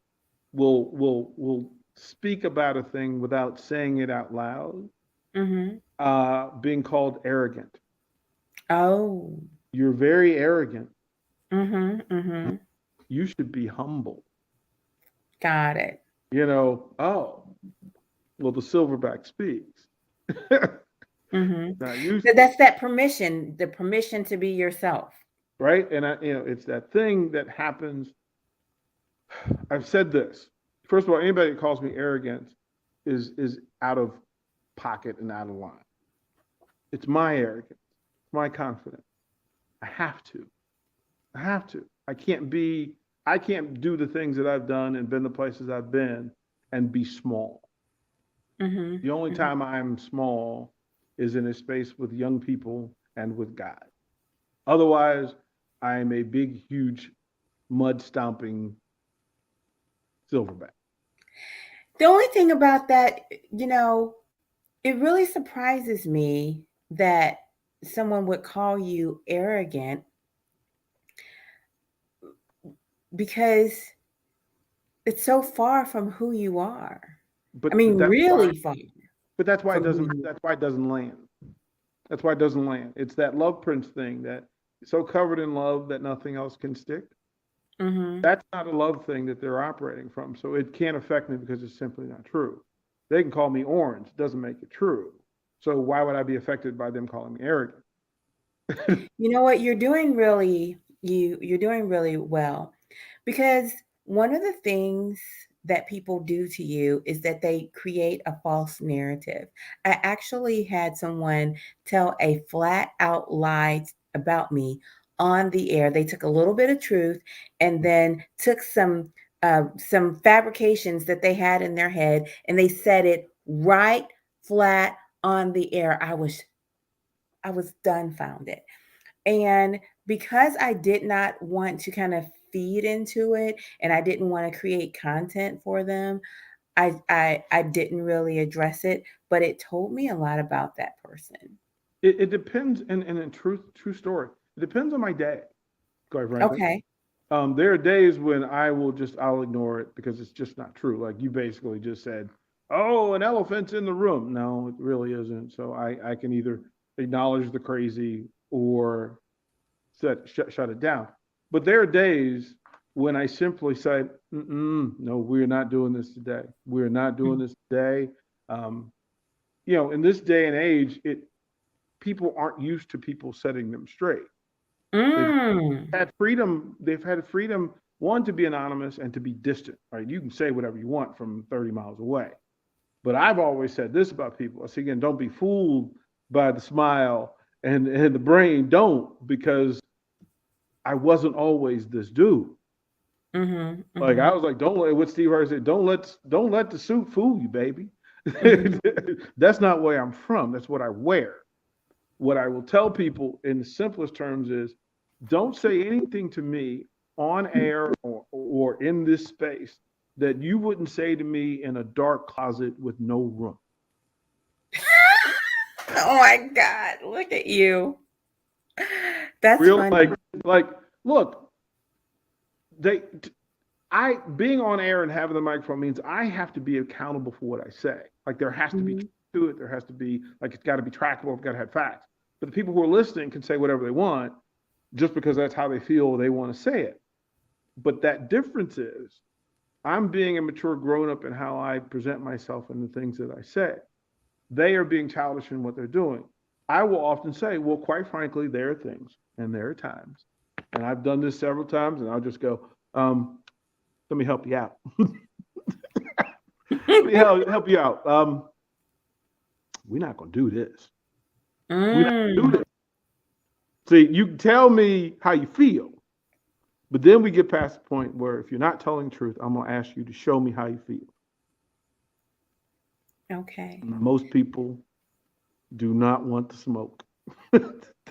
speak about a thing without saying it out loud, Mm-hmm. being called arrogant. Oh. You're very arrogant. Mm-hmm. Mm-hmm. You should be humble. Got it. Oh, well, the silverback speaks. Mm-hmm. Not used So to, that's that permission, the permission to be yourself. right? And it's that thing that happens. I've said this. First of all, anybody that calls me arrogant is out of pocket and out of line. It's my arrogance, my confidence. I have to. I have to. I can't do the things that I've done and been the places I've been and be small. Mm-hmm. The only Mm-hmm. time I'm small is in a space with young people and with God. Otherwise, I am a big, huge, mud stomping silverback. The only thing about that, you know, it really surprises me that someone would call you arrogant because it's so far from who you are. I But mean, that's why. really far But that's why it from who doesn't. you That's why it doesn't land. That's why it doesn't land. It's that love prince thing, that so covered in love that nothing else can stick. are. Mm-hmm. That's not a love thing that they're operating from. So it can't affect me because it's simply not true. They can call me orange. It doesn't make it true. So why would I be affected by them calling me arrogant? You know what? You're doing really well because one of the things that people do to you is that they create a false narrative. I actually had someone tell a flat out lie about me on the air. They took a little bit of truth and then took some fabrications that they had in their head and they said it right flat on the air. I was dumbfounded. And because I did not want to kind of feed into it and I didn't want to create content for them, I didn't really address it, but it told me a lot about that person. It depends, and in true story, it depends on my day, quite frankly. Okay. There are days when I'll ignore it because it's just not true. Like you basically just said, "Oh, an elephant's in the room." No, it really isn't. So I can either acknowledge the crazy or shut it down. But there are days when I simply say, "No, we're not doing this today. We're not doing this today." Um, in this day and age, it people aren't used to people setting them straight. They've Mm. had freedom. They've had freedom, one, to be anonymous and to be distant. Right? You can say whatever you want from 30 miles away. But I've always said this about people. I say again, don't be fooled by the smile and the brain. Don't, because I wasn't always this dude. Mhm. Like I Mhm. was like, don't let what Steve Harvey said. Don't let the suit fool you, baby. Mhm. That's not where I'm from. That's what I wear. What I will tell people in the simplest terms is, don't say anything to me on air or in this space that you wouldn't say to me in a dark closet with no room. Oh my God! Look at you. That's Real funny. like look, they I being on air and having the microphone means I have to be accountable for what I say. Like there has to be truth Mhm. to it. There has to be like it's got to be trackable. It's got to have facts. But the people who are listening can say whatever they want just because that's how they feel they want to say it. But that difference is I'm being a mature grown up in how I present myself and the things that I say. They are being childish in what they're doing. I will often say, well, quite frankly, there are things and there are times, and I've done this several times, and I'll just go, let me help you out. Let me help you out. We're not going to do this. We're not going to do Mm. this. See, you can tell me how you feel, but then we get past the point where if you're not telling the truth, I'm going to ask you to show me how you feel. Okay. Most people do not want the smoke.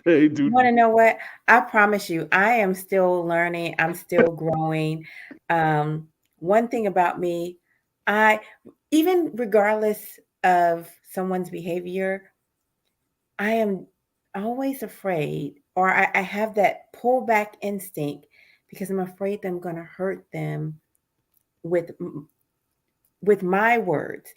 They You do. want to know what? I promise you, I am still learning. I'm still growing. Um, One thing about me, I, even regardless of someone's behavior, I am always afraid, or I have that pullback instinct because I'm afraid that I'm going to hurt them with with my words.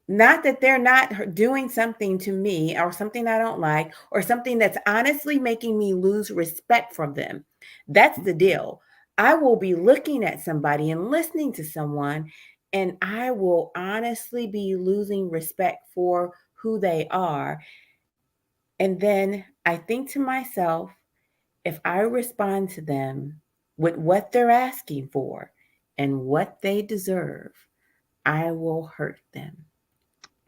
Not that they're not doing something to me or something I don't like or something that's honestly making me lose respect from them. That's the deal. I will be looking at somebody and listening to someone, and I will honestly be losing respect for who they are. And then I think to myself, if I respond to them with what they're asking for and what they deserve, I will hurt them.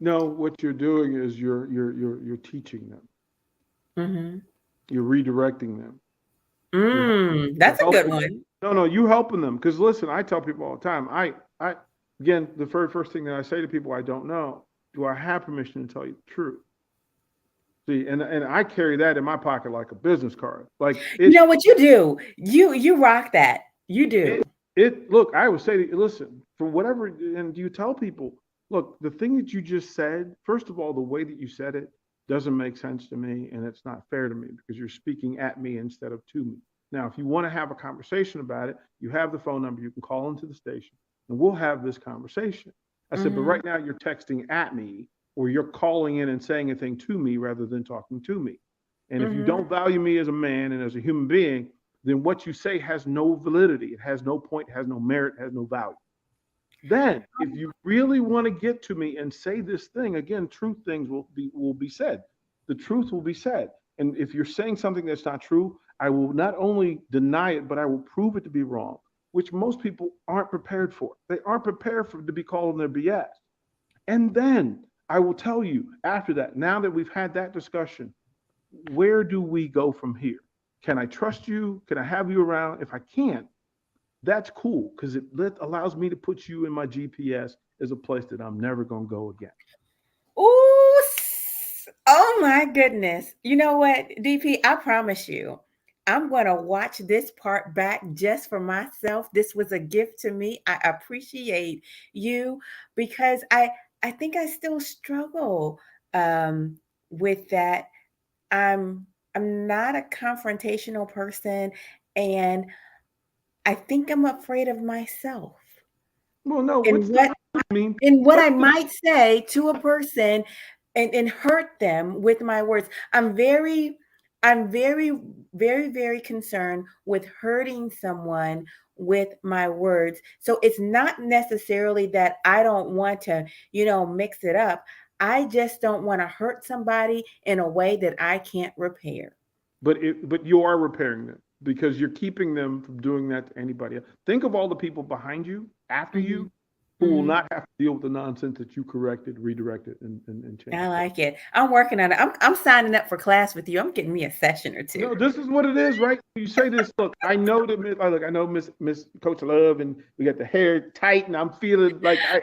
No, what you're doing is you're teaching them. Hmm. You're redirecting them. You're you're That's a good helping. one. No, no, you helping them. Because listen, I tell people all the time. I again, the very first thing that I say to people I don't know, do I have permission to tell you the truth? See, and I carry that in my pocket like a business card. Like You know what you do? You rock that. You it do. look, I would say to you, listen, for whatever, and you tell people, look, the thing that you just said, first of all, the way that you said it doesn't make sense to me, and it's not fair to me because you're speaking at me instead of to me. Now, if you want to have a conversation about it, you have the phone number, you can call into the station, and we'll have this conversation. I said, but Mhm. right now you're texting at me, or you're calling in and saying a thing to me rather than talking to me. And if you Mhm. don't value me as a man and as a human being, then what you say has no validity. It has no point, has no merit, has no value. Then, if you really want to get to me and say this thing, again, truth things will be said. The truth will be said. And if you're saying something that's not true, I will not only deny it, but I will prove it to be wrong, which most people aren't prepared for. They aren't prepared for to be called on their BS. And then I will tell you after that, now that we've had that discussion, where do we go from here? Can I trust you? Can I have you around? If I can't, that's cool because it allows me to put you in my GPS as a place that I'm never going to go again. Ooh. Oh my goodness. You know what, DP, I promise you. I'm going to watch this part back just for myself. This was a gift to me. I appreciate you because I think I still struggle um, with that. I'm I'm not a confrontational person, and I think I'm afraid of myself Well, no, and what's the what I mean, and what what's I the might say to a person and hurt them with my words. I'm very, very, very concerned with hurting someone with my words. So it's not necessarily that I don't want to, mix it up. I just don't want to hurt somebody in a way that I can't repair. but you are repairing them because you're keeping them from doing that to anybody else. Think of all the people behind you, after Hmm. you, who will Hmm. not have to deal with the nonsense that you corrected, redirected, and I changed. like it. I'm working on it. I'm signing up for class with you. I'm getting me a session or two. No, this is what it is, right? You say this. Look, I know that. Look, I know Miss Coach Love, and we got the hair tight, and I'm feeling like I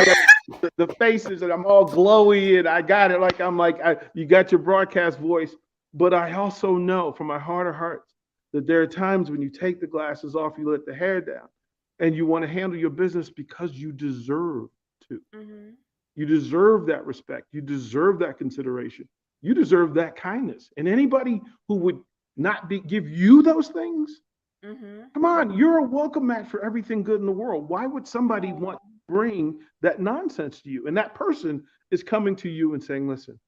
got the faces, and I'm all glowy, and I got it. Like I'm like, you got your broadcast voice, but I also know from my heart of hearts that there are times when you take the glasses off, you let the hair down, and you want to handle your business because you deserve to. Hmm. You deserve that respect. You deserve that consideration. You deserve that kindness. And anybody who would not give you those things, Hmm. come on, you're a welcome mat for everything good in the world. Why would somebody want Oh, to bring that nonsense to you? And that person is coming to you and saying, listen,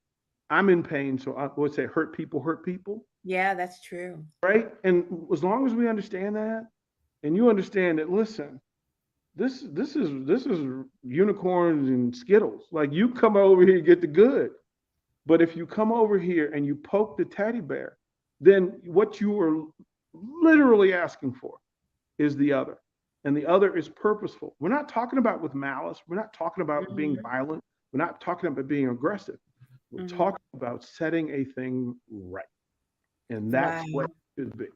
I'm in pain. So I would say hurt people, yeah, that's true. right? And as long as we understand that, and you understand that, listen, this is unicorns and skittles. Like you come over here and get the good. But if you come over here and you poke the teddy bear, then what you are literally asking for is the other. And the other is purposeful. We're not talking about with malice. We're not talking about being Hmm. violent. We're not talking about being aggressive. We're Hmm. talking about setting a thing right. And that's what Wow. it should be.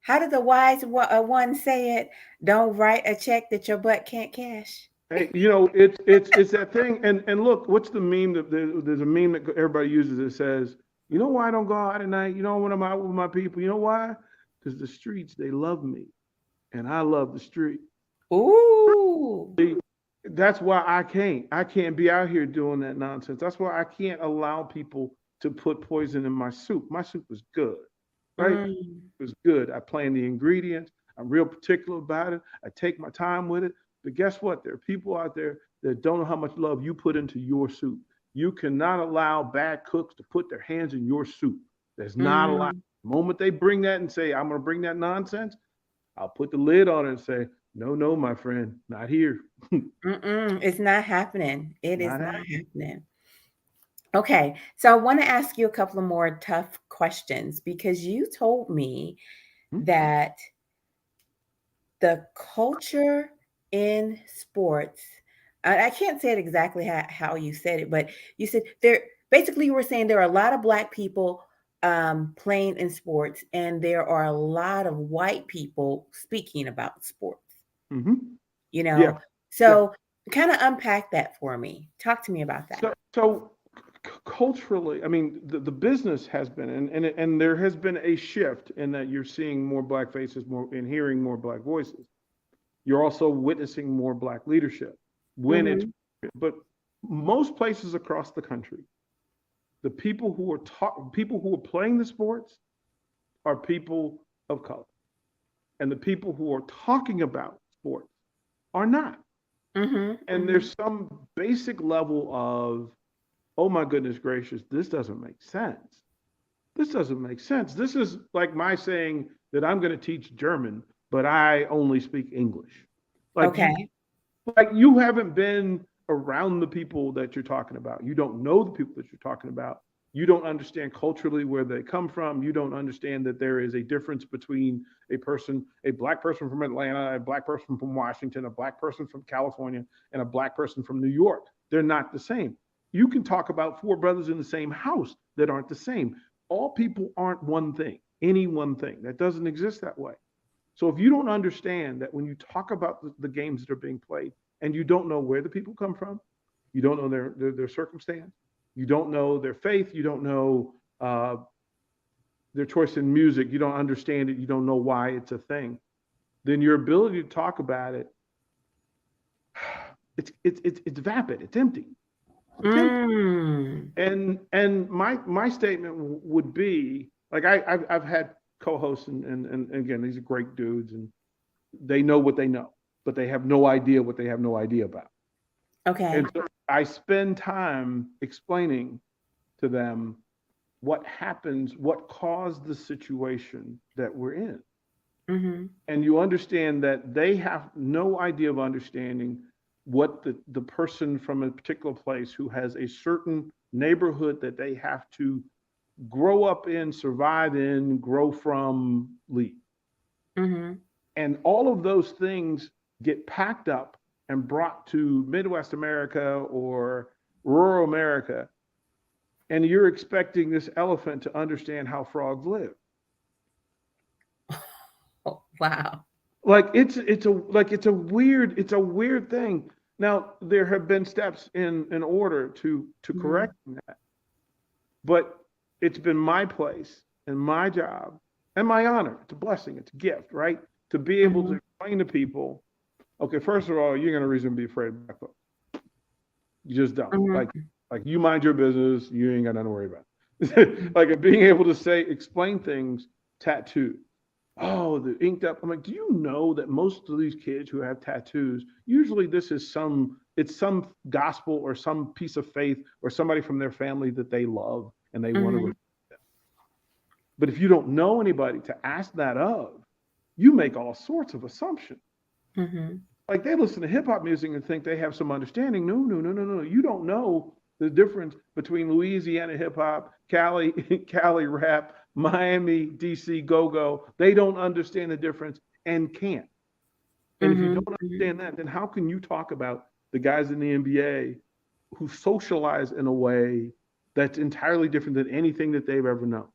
How did the wise one say it? Don't write a check that your butt can't cash. Hey, it's that thing. And look, what's the meme that there's a meme that everybody uses that says, you know why I don't go out at night? You know when I'm out with my people? You know why? Because the streets they love me, and I love the street. Ooh. That's why I can't be out here doing that nonsense. That's why I can't allow people to put poison in my soup. My soup was good, right? Mm. It was good. I plan the ingredients. I'm real particular about it. I take my time with it. But guess what? There are people out there that don't know how much love you put into your soup. You cannot allow bad cooks to put their hands in your soup. That's not allowed. Mm. The moment they bring that and say, I'm going to bring that nonsense, I'll put the lid on it and say, no, no, my friend, not here. Mm-mm. It's not happening. It is Not not happening. happening. Okay, so I want to ask you a couple of more tough questions because you told me Hmm? that the culture in sports, I can't say it exactly how you said it, but you said there basically you were saying there are a lot of black people playing in sports, and there are a lot of white people speaking about sports, Hmm. you Yeah, know? yeah. So kind of unpack that for me. Talk to me about that. So culturally, I mean, the business has been, and there has been a shift in that you're seeing more black faces, more and hearing more black voices. You're also witnessing more black leadership when it's, Hmm. but most places across the country, the people who are playing the sports are people of color, and the people who are talking about sports are not. Hmm. And Hmm. there's some basic level of, oh my goodness gracious, this doesn't make sense. This doesn't make sense. This is like my saying that I'm going to teach German, but I only speak English. Like you, Okay. like you haven't been around the people that you're talking about. You don't know the people that you're talking about. You don't understand culturally where they come from. You don't understand that there is a difference between a black person from Atlanta, a black person from Washington, a black person from California, and a black person from New York. They're not the same. You can talk about four brothers in the same house that aren't the same. All people aren't one thing, any one thing. That doesn't exist that way. So if you don't understand that when you talk about the games that are being played and you don't know where the people come from, you don't know their circumstance, you don't know their faith, you don't know their choice in music, you don't understand it, you don't know why it's a thing, then your ability to talk about it, it's vapid, it's empty, it's empty. Mm. And my statement would be like I've had co-hosts and again these are great dudes and they know what they know, but they have no idea what they have no idea about. And Okay. so I spend time explaining to them what happens, what caused the situation that we're in. Mm-hmm. And you understand that they have no idea of understanding what the person from a particular place who has a certain neighborhood that they have to grow up in, survive in, grow from, leave. Mm-hmm. And all of those things get packed up and brought to Midwest America or rural America. And you're expecting this elephant to understand how frogs live. Oh, wow. Like it's a weird thing. Now there have been steps in order to Mm-hmm. correct that, but it's been my place and my job and my honor. It's a blessing. It's a gift, right? To be able to Mm-hmm. explain to people. Okay, first of all, you're gonna reason to be afraid of black folks. You just don't. Mm-hmm. Like you mind your business. You ain't got nothing to worry about. Like being able to say explain things tattooed. Oh, the inked up. I'm like, do you know that most of these kids who have tattoos, usually this is it's some gospel or some piece of faith or somebody from their family that they love and they want Mm-hmm. to. But if you don't know anybody to ask that of, you make all sorts of assumptions. Mm-hmm. Like they listen to hip hop music and think they have some understanding. No, no, no, no, no. You don't know the difference between Louisiana hip hop, Cali, Cali rap, Miami, DC go go. They don't understand the difference and can't. And if you Mm-hmm. don't understand that, then how can you talk about the guys in the NBA who socialize in a way that's entirely different than anything that they've ever known?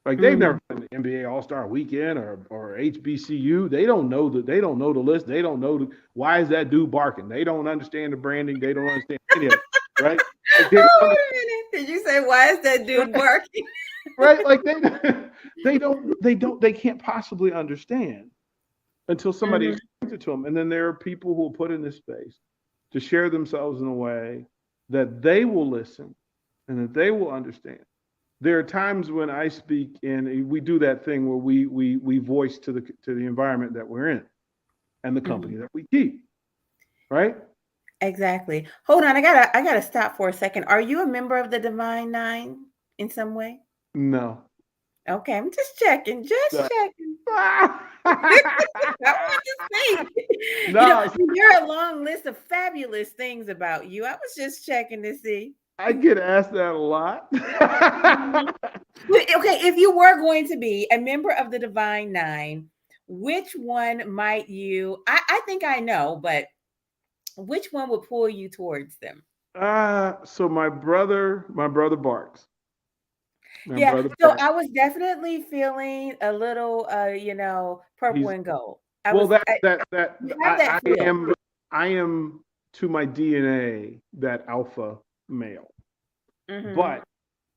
Like they've Mm-hmm. never been to the NBA All Star Weekend or HBCU. They don't know the list. They don't know why is that dude barking. They don't understand the branding. They don't understand any of it, right? Like they Oh, don't wait a minute. Did you say why is that dude understand, barking? right? Like they can't possibly understand until somebody Mm-hmm. explains it to them. And then there are people who will put in this space to share themselves in a way that they will listen and that they will understand. There are times when I speak and we do that thing where we voice to the environment that we're in and the Mm-hmm. company that we keep, right? Exactly. Hold on. I gotta stop for a second. Are you a member of the Divine Nine in some way? No. Okay, I'm just checking. Just No. checking. I want to see. No, There are a long list of fabulous things about you. I was just checking to see. I get asked that a lot. Mhm. Okay, if you were going to be a member of the Divine Nine, which one might you? I think I know, but which one would pull you towards them? So my brother barks. My Yeah, brother so barks. I was definitely feeling a little, purple He's and gold. I well was, that I, that that you have that feel. I am to my DNA that alpha male. Hmm. But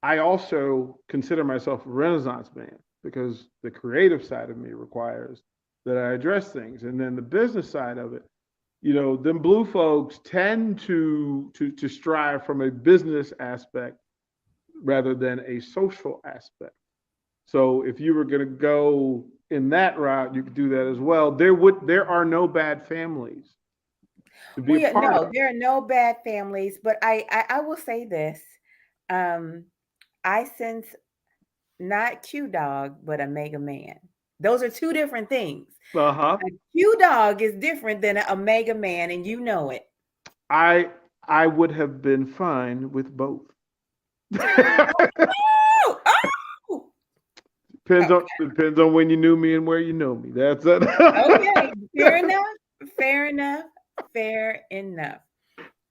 I also consider myself a Renaissance man because the creative side of me requires that I address things. And then the business side of it, them blue folks tend to strive from a business aspect rather than a social aspect. So if you were going to go in that route, you could do that as well. There are no bad families to be a part No, of. there are no bad families, but I will say this. Um, I sense not Q Dog, but a Mega Man. Those are two different things. Uh-huh. A Q Dog is different than a Mega Man, and you know it. I I would have been fine with both. Oh, oh, Depends on when you knew me and where you know me. That's it. okay, fair enough. Fair enough. Fair enough.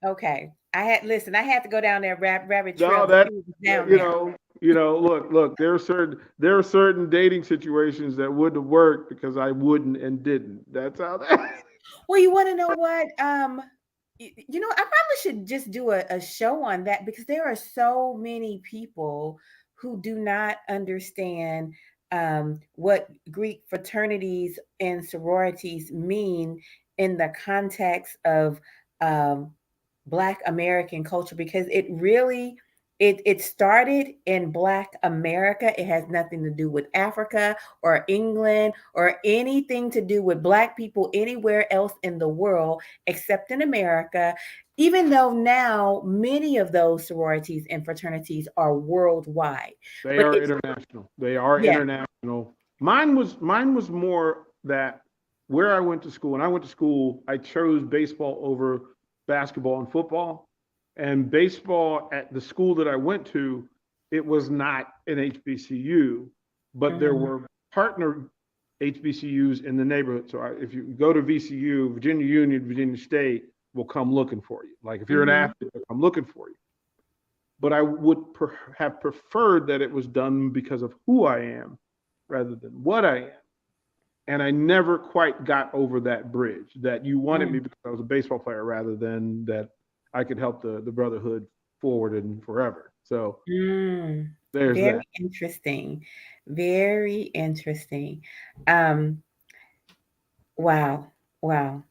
Okay. I had to go down that rabbit trail No, to see that what was down you there. know, look. There are certain dating situations that wouldn't have worked because I wouldn't and didn't. That's how that. Well, you want to know what? I probably should just do a show on that because there are so many people who do not understand what Greek fraternities and sororities mean in the context of um, Black American culture, because it really it started in Black America. It has nothing to do with Africa or England or anything to do with Black people anywhere else in the world except in America, even though now many of those sororities and fraternities are worldwide. They But are it's, international. They are yeah. international. Mine was more that where I went to school, and I went to school, I chose baseball over basketball and football. And baseball at the school that I went to, it was not an HBCU, but there Mhm. were partner HBCUs in the neighborhood. So if you go to VCU, Virginia Union, Virginia State will come looking for you. Like if you're an Mhm. athlete, they'll come looking for you. But I would have preferred that it was done because of who I am rather than what I am. And I never quite got over that bridge that you wanted me Mm. because I was a baseball player rather than that I could help the brotherhood forward and forever. So Mm. there's Very that. interesting. Very interesting. Um, wow. Wow.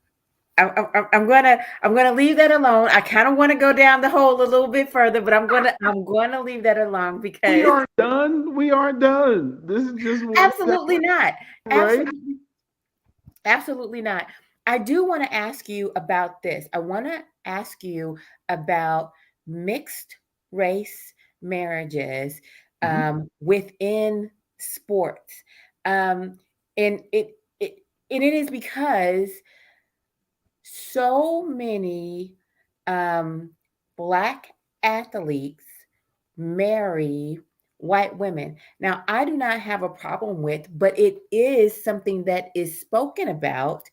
I'm gonna leave that alone. I kind of want to go down the hole a little bit further, but I'm gonna leave that alone We because aren't done. We aren't done. This is just one step, absolutely not. right? Absolutely, absolutely not. I do want to ask you about this. I want to ask you about mixed race marriages Mm-hmm. within sports, um, and it and it is because so many um, Black athletes marry white women. Now, I do not have a problem with, but it is something that is spoken about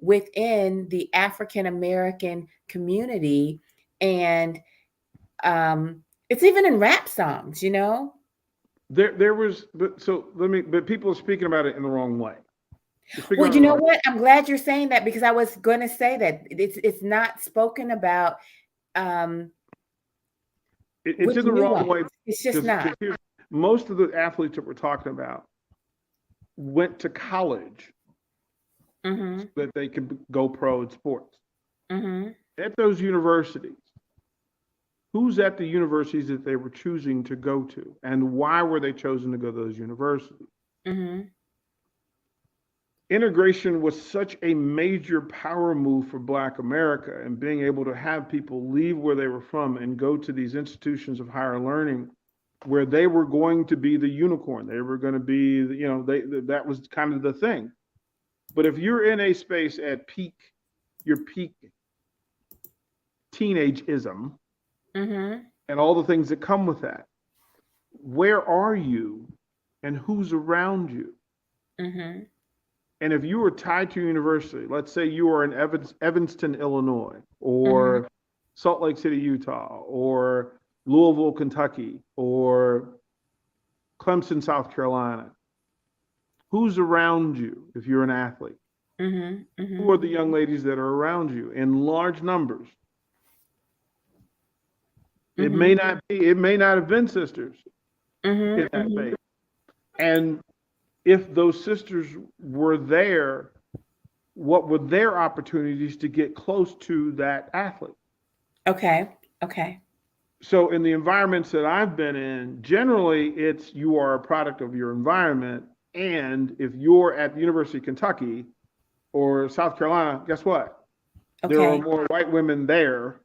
within the African American community. And it's even in rap songs, you know? There was, but so let me, but people are speaking about it in the wrong way. They're speaking Well, about it you in the know wrong. what? I'm glad you're saying that because I was going to say that it's not spoken about um, It's with in the wrong nuance. way It's just because not. most of the athletes that we're talking about went to college so Mhm. that they could go pro in sports. Mhm. At those universities, who's at the universities that they were choosing to go to, and why were they chosen to go to those universities? Mhm. Integration was such a major power move for Black America, and being able to have people leave where they were from and go to these institutions of higher learning where they were going to be the unicorn. They were going to be, that was kind of the thing. But if you're in a space at your peak teenageism Mhm. and all the things that come with that, where are you and who's around you? Mhm. And if you were tied to a university, let's say you are in Evanston, Illinois, Mhm. or Salt Lake City, Utah, or Louisville, Kentucky, or Clemson, South Carolina, who's around you if you're an athlete? Mhm. Who are Mhm. the young ladies that are around you in large numbers? Mhm. It may not have been sisters in Mhm. that Mhm. space. And if those sisters were there, what were their opportunities to get close to that athlete? Okay. Okay. So in the environments that I've been in, generally it's you are a product of your environment. And if you're at the University of Kentucky or South Carolina, guess what? There are Okay. more white women there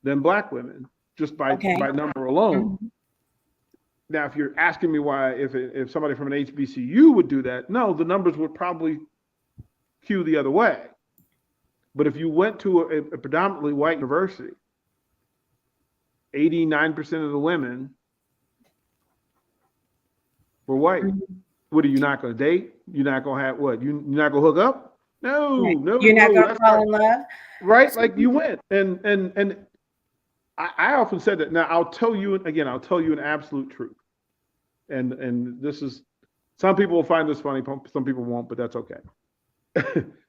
than Black women, just by Okay. number alone. Mhm. Now, if you're asking me why, if somebody from an HBCU would do that, no, the numbers would probably skew the other way. But if you went to a predominantly white university, 89% of the women were white. Mhm. What are you not going to date? You're not going to have what? You're not going to hook up? No, Right. no, You're not no. gonna That's fall right. in love. Right? So, Like you went. And I often said that. Now I'll tell you again, I'll tell you an absolute truth. And this is some people will find this funny, some people won't, but that's okay.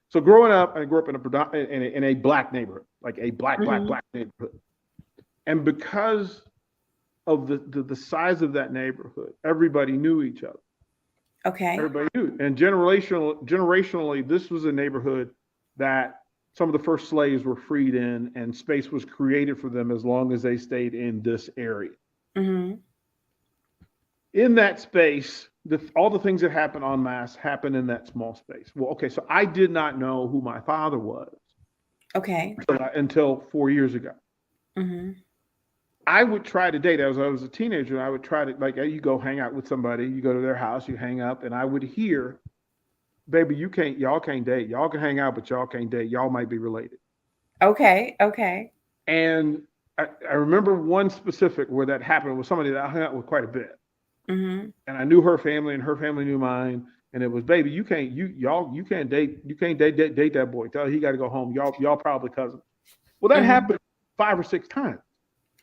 So growing up, I grew up in a black neighborhood, like a black mhm. neighborhood. And because of the size of that neighborhood. Everybody knew each other. Okay. Everybody knew. And generationally, this was a neighborhood that some of the first slaves were freed in, and space was created for them as long as they stayed in this area. Mm-hmm. In that space, all the things that happen en masse happen in that small space. Well, okay, so I did not know who my father was Okay. until 4 years ago. Mm-hmm. I would try to date as I was a teenager. I would try to, like, you go hang out with somebody, you go to their house, you hang up, and I would hear, baby, y'all can't date. Y'all can hang out, but y'all can't date. Y'all might be related. Okay. Okay. And I remember one specific where that happened with somebody that I hung out with quite a bit. Mm-hmm. And I knew her family and her family knew mine. And it was, baby, you can't date that boy. Tell he got to go home. Y'all probably cousins. Well, that Mm-hmm. happened 5 or 6 times.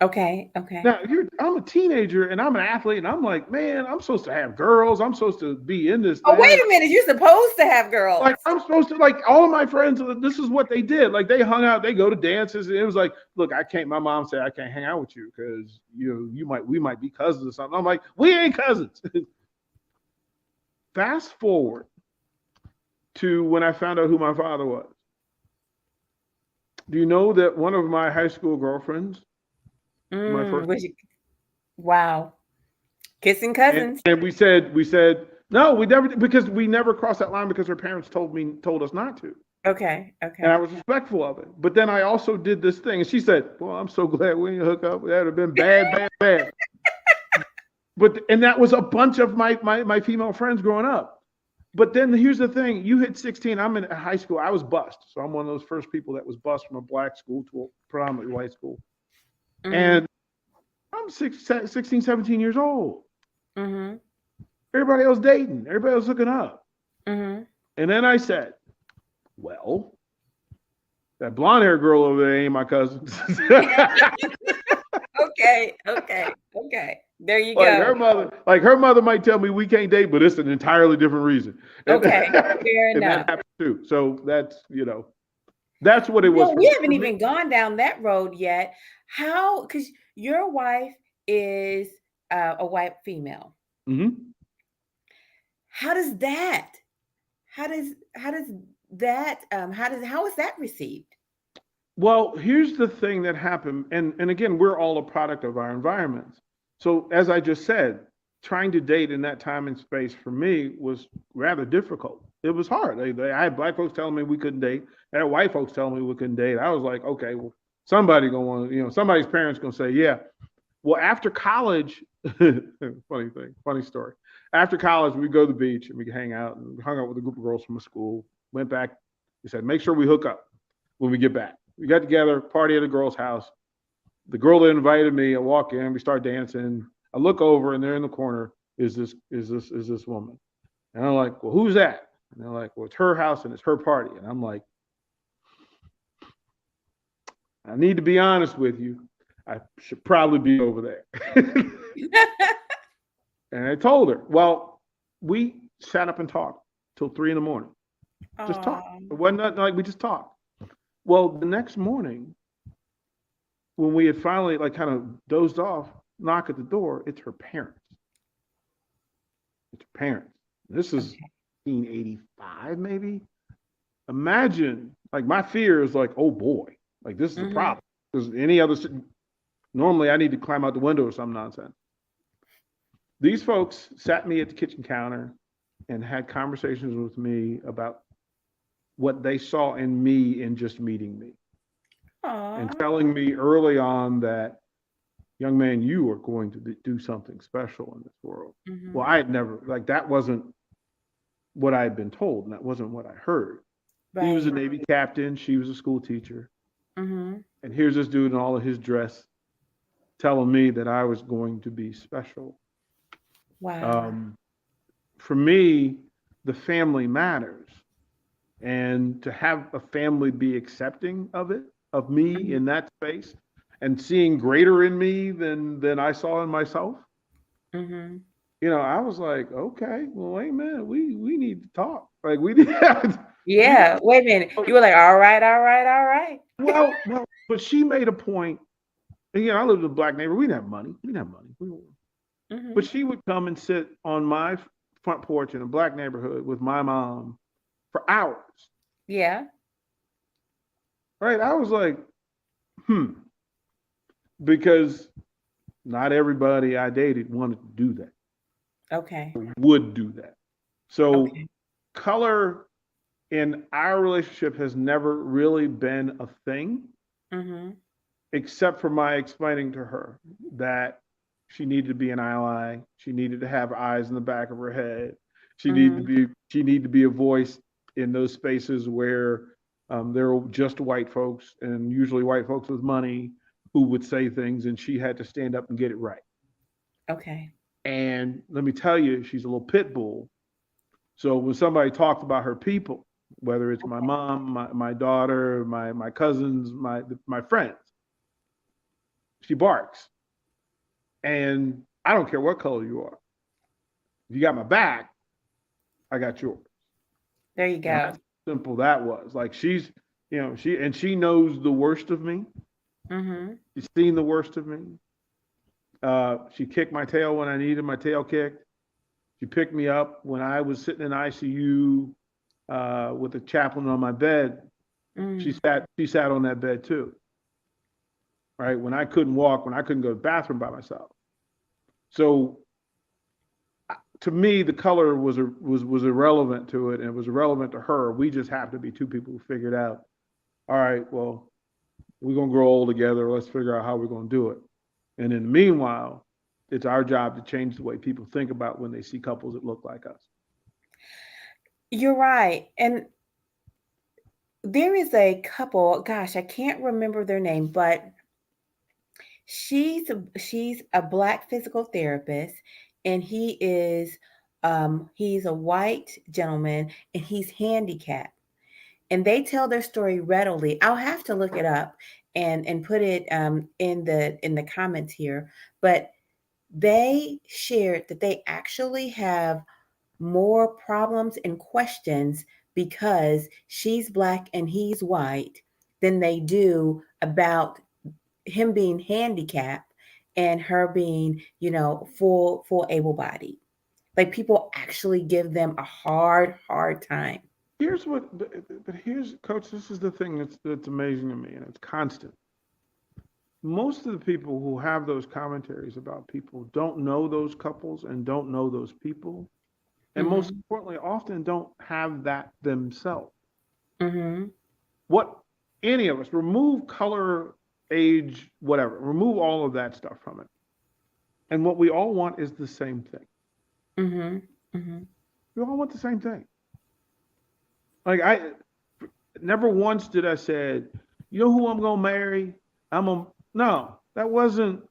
Okay. Okay. Now I'm a teenager and I'm an athlete and I'm like, man, I'm supposed to have girls. I'm supposed to be in this Oh, wait thing. a minute. You're supposed to have girls. Like I'm supposed to, like, all of my friends. This is what they did. Like they hung out. They go to dances. And it was like, look, I can't. My mom said I can't hang out with you because we might be cousins or something. I'm like, we ain't cousins. Fast forward to when I found out who my father was. Do you know that one of my high school girlfriends, my first, Was you, wow. Kissing and, cousins. and we said no, we never, because we never crossed that line because her parents told us not to, Okay. and I Okay. was respectful of it. But then I also did this thing, and she said, "Well, I'm so glad we didn't hook up. That would have been bad, bad, bad." And that was a bunch of my female friends growing up. But then here's the thing: you hit 16. I'm in high school. I was bused, so I'm one of those first people that was bused from a black school to a predominantly white school, Mm-hmm. and I'm 16, 17 years old. Mm-hmm. Everybody else dating. Everybody else hooking up. Mm-hmm. And then I said, well, that blonde haired girl over there ain't my cousin. Okay. Okay. Okay. There you like go. her mother, like her mother might tell me we can't date, but it's an entirely different reason. And, Okay. Fair and that enough. happens too. So that's what it was No, for we me. haven't even gone down that road yet. How? Because your wife is a white female. Mhm. How does that? How does that? How is that received? Well, here's the thing that happened, and again, we're all a product of our environments. So as I just said, trying to date in that time and space for me was rather difficult. It was hard. I had black folks telling me we couldn't date. I had white folks telling me we couldn't date. I was like, okay, well, somebody gonna want, somebody's parents gonna say, yeah. Well, after college, funny story. After college, we go to the beach and we hang out, and we hung out with a group of girls from a school. Went back. We said, make sure we hook up when we get back. We got together, party at a girl's house. The girl that invited me, I walk in, we start dancing. I look over, and there in the corner is this woman. And I'm like, well, who's that? And they're like, well, it's her house and it's her party. And I'm like, I need to be honest with you. I should probably be over there. And I told her, well, we sat up and talked till 3 in the morning. Just talked. Oh. It wasn't nothing, like, we just talked. Well, the next morning, when we had finally, like, kind of dozed off, knock at the door, it's her parents. It's her parents. This is 1985, maybe. Imagine, like, my fear is like, oh boy, like, this is a Mm-hmm. problem. Because normally I need to climb out the window or some nonsense. These folks sat me at the kitchen counter and had conversations with me about what they saw in me in just meeting me, and Aw. telling me early on that, young man, you are going to do something special in this world. Mm-hmm. Well, I had never, like, that wasn't what I had been told, and that wasn't what I heard. He was a Right. Navy captain, she was a school teacher, Mm-hmm. and here's this dude in all of his dress telling me that I was going to be special. Wow. Um, for me, the family matters, and to have a family be accepting of it, of me Mm-hmm. in that space, and seeing greater in me than I saw in myself. Mm-hmm. I was like, okay, well, wait a minute, we need to talk. Like, we need, we got Yeah. Wait a minute. You were like, all right, all right, all right. well, but she made a point, And I lived in a black neighborhood. We didn't have money. We didn't have money. But Mhm. she would come and sit on my front porch in a black neighborhood with my mom for hours. Yeah. Right? I was like, hmm, because not everybody I dated wanted to do that, Okay. would do that. So Okay. color in our relationship has never really been a thing, Mhm. except for my explaining to her that she needed to be an ally. She needed to have eyes in the back of her head. Mhm. She needed to be a voice in those spaces where there were just white folks and usually white folks with money who would say things, and she had to stand up and get it right. Okay. And let me tell you, she's a little pit bull. So when somebody talks about her people, whether it's my mom, my daughter, my cousins, my friends, she barks. And I don't care what color you are. If you got my back, I got yours. There you And go. how simple that was. Like she knows the worst of me. Mhm. She's seen the worst of me. She kicked my tail when I needed my tail kicked. She picked me up when I was sitting in ICU with a chaplain on my bed. Mm. She sat on that bed too. Right when I couldn't walk, when I couldn't go to the bathroom by myself. So to me, the color was irrelevant to it, and it was irrelevant to her. We just happened to be two people who figured out, all right, well, we're gonna grow old together. Let's figure out how we're gonna do it. And in the meanwhile, it's our job to change the way people think about when they see couples that look like us. You're right. And there is a couple, gosh, I can't remember their name, but she's a black physical therapist, and he's a white gentleman, and he's handicapped. And they tell their story readily. I'll have to look it up and put it in the comments here. But they shared that they actually have more problems and questions because she's black and he's white than they do about him being handicapped and her being, full able bodied. Like people actually give them a hard time. Here's what, but here's, Coach. This is the thing that's amazing to me, and it's constant. Most of the people who have those commentaries about people don't know those couples and don't know those people, and most Mhm. importantly, often don't have that themselves. Mhm. What any of us remove color, age, whatever, remove all of that stuff from it, and what we all want is the same thing. Mhm. Mhm. We all want the same thing. Like I never once did I said, you know who I'm gonna marry? I'm a no. That wasn't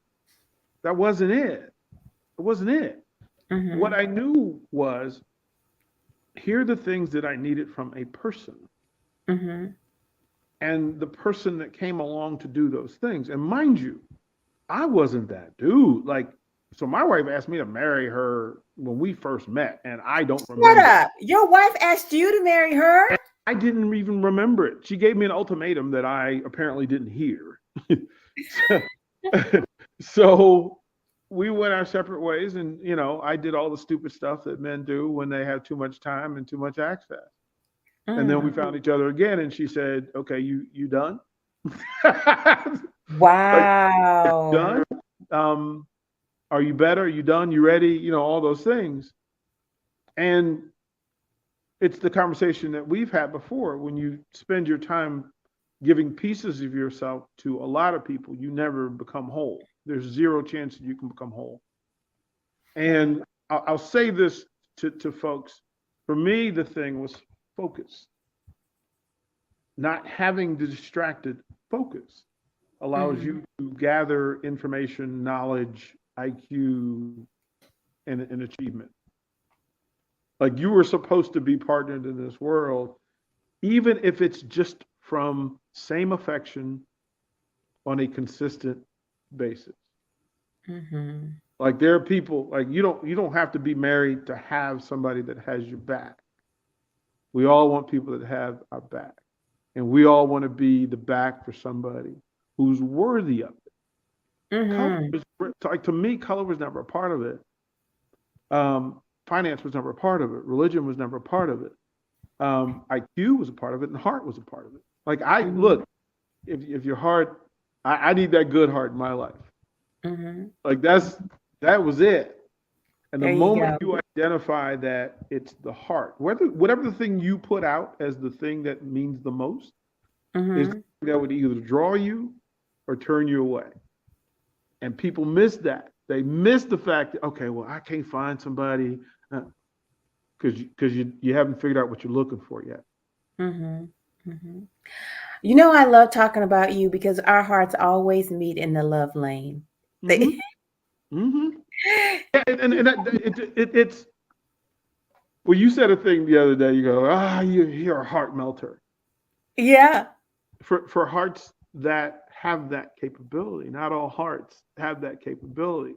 it. It wasn't it. What Mhm. I knew was here are the things that I needed from a person Mhm. and the person that came along to do those things. And mind you, I wasn't that dude. Like, so my wife asked me to marry her when we first met, and I don't Shut remember. up. Your wife asked you to marry her? I didn't even remember it. She gave me an ultimatum that I apparently didn't hear. so, so we went our separate ways, and I did all the stupid stuff that men do when they have too much time and too much access. And then we Mm. found each other again, and she said, "Okay, you done? Like Wow. done? Um, are you better? Are you done? You ready? All those things." And it's the conversation that we've had before. When you spend your time giving pieces of yourself to a lot of people, you never become whole. There's zero chance that you can become whole. Wow. And I'll say this to folks. For me, the thing was focus. Not having the distracted focus allows Mhm. you to gather information, knowledge, IQ, and achievement. Like you were supposed to be partnered in this world, even if it's just from same affection on a consistent basis. Mhm. Like there are people like you don't have to be married to have somebody that has your back. We all want people that have our back. And we all want to be the back for somebody who's worthy of it. Color Mhm. was like, to me, color was never a part of it. Finance was never a part of it. Religion was never a part of it. IQ was a part of it, and heart was a part of it. Like, I Mhm. look, if your heart, I need that good heart in my life. Mhm. Like, that was it. And the There you moment go. you identify that it's the heart, whatever the thing you put out as the thing that means the most is the Mhm. thing that would either draw you or turn you away. And people miss that. They miss the fact that, okay, well, I can't find somebody because you haven't figured out what you're looking for yet. Mhm. Mhm. You know, I love talking about you because our hearts always meet in the love lane. Mm-hmm. They Mm-hmm. Yeah, and it's well, you said a thing the other day. You go, you're a heart melter. Yeah. For hearts that have that capability, not all hearts have that capability.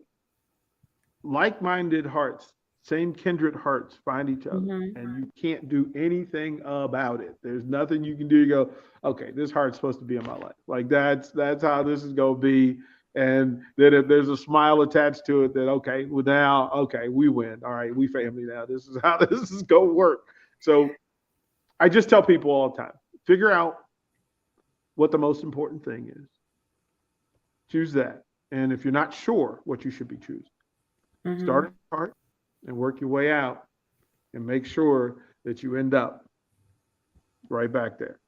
Like-minded hearts, same kindred hearts find each other, Mhm. and you can't do anything about it. There's nothing you can do. You go, okay, this heart's supposed to be in my life. Like, that's how this is gonna be. And then if there's a smile attached to it, that okay, well now, okay, we win. All right, we family now. This is how this is gonna work. So I just tell people all the time, figure out what the most important thing is. Choose that. And if you're not sure what you should be choosing, start at Mhm. the heart and work your way out and make sure that you end up right back there.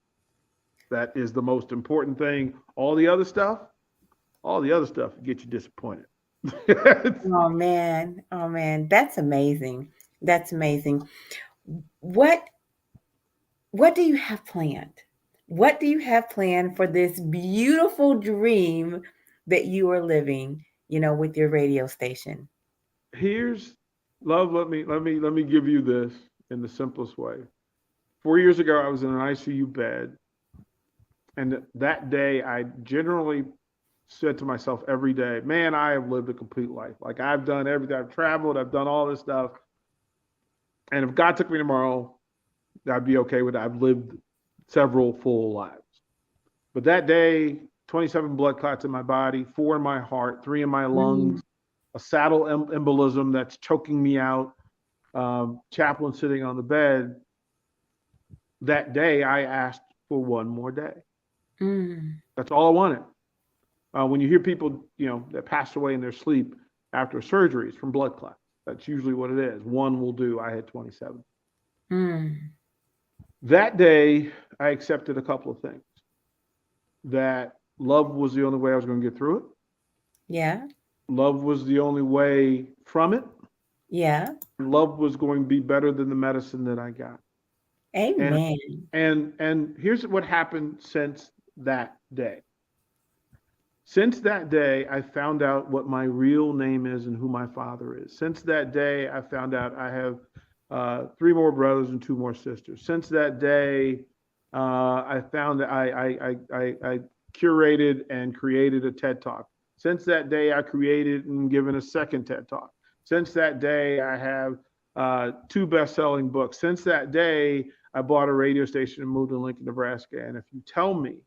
That is the most important thing. All the other stuff will get you disappointed. Oh man. Oh man. That's amazing. That's amazing. What what do you have planned? What do you have planned for this beautiful dream that you are living, with your radio station? Here's love. Let me give you this in the simplest way. 4 years ago, I was in an ICU bed, and that day, I generally said to myself every day, "Man, I have lived a complete life. Like, I've done everything. I've traveled. I've done all this stuff. And if God took me tomorrow, I'd be okay with it. I've lived several full lives." But that day, 27 blood clots in my body, 4 in my heart, 3 in my Mm, lungs, a saddle embolism that's choking me out, chaplain sitting on the bed. That day, I asked for one more day. mm. That's all I wanted. When you hear people, that passed away in their sleep after surgeries from blood clots, that's usually what it is. One will do. I had 27. Mm. That day, I accepted a couple of things. That love was the only way I was going to get through it. Yeah. Love was the only way from it. Yeah. Love was going to be better than the medicine that I got. And Amen. and here's what happened since that day. Since that day, I found out what my real name is and who my father is. Since that day, I found out I have 3 more brothers and 2 more sisters. Since that day, I found that I curated and created a TED Talk. Since that day, I created and given a second TED Talk. Since that day, I have 2 best-selling books. Since that day, I bought a radio station and moved to Lincoln, Nebraska. And if you tell me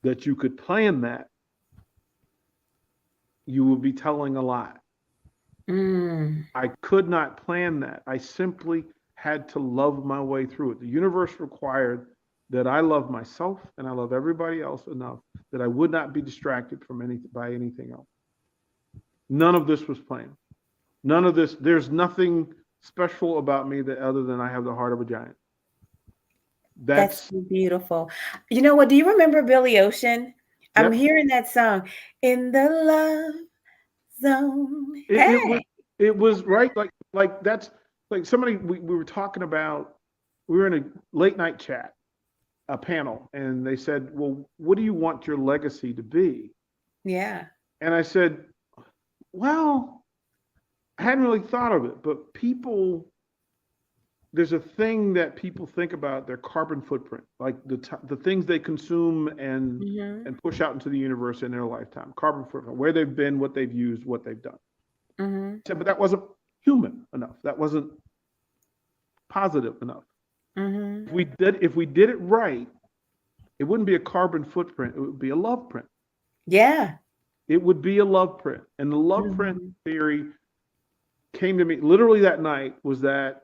that you could plan that, you will be telling a lie. Mm. I could not plan that. I simply had to love my way through it. The universe required that I love myself and I love everybody else enough that I would not be distracted from by anything else. None of this was planned. None of this. There's nothing special about me that other than I have the heart of a giant. That's That's so beautiful. You know what? Do you remember Billy Ocean? I'm yep. hearing that song in the love zone. It was Hey. right. Like that's like somebody we were talking about. We were in a late night chat, a panel, and they said, "Well, what do you want your legacy to be?" Yeah. And I said, "Well, I hadn't really thought of it, but there's a thing that people think about their carbon footprint, like the things they consume Mhm. and push out into the universe in their lifetime, carbon footprint, where they've been, what they've used, what they've done." Mhm. I said, but that wasn't human enough. That wasn't positive enough. Mhm. If we did it right, it wouldn't be a carbon footprint. It would be a love print. Yeah. it would be a love print. And the love print Mhm. theory came to me literally that night was that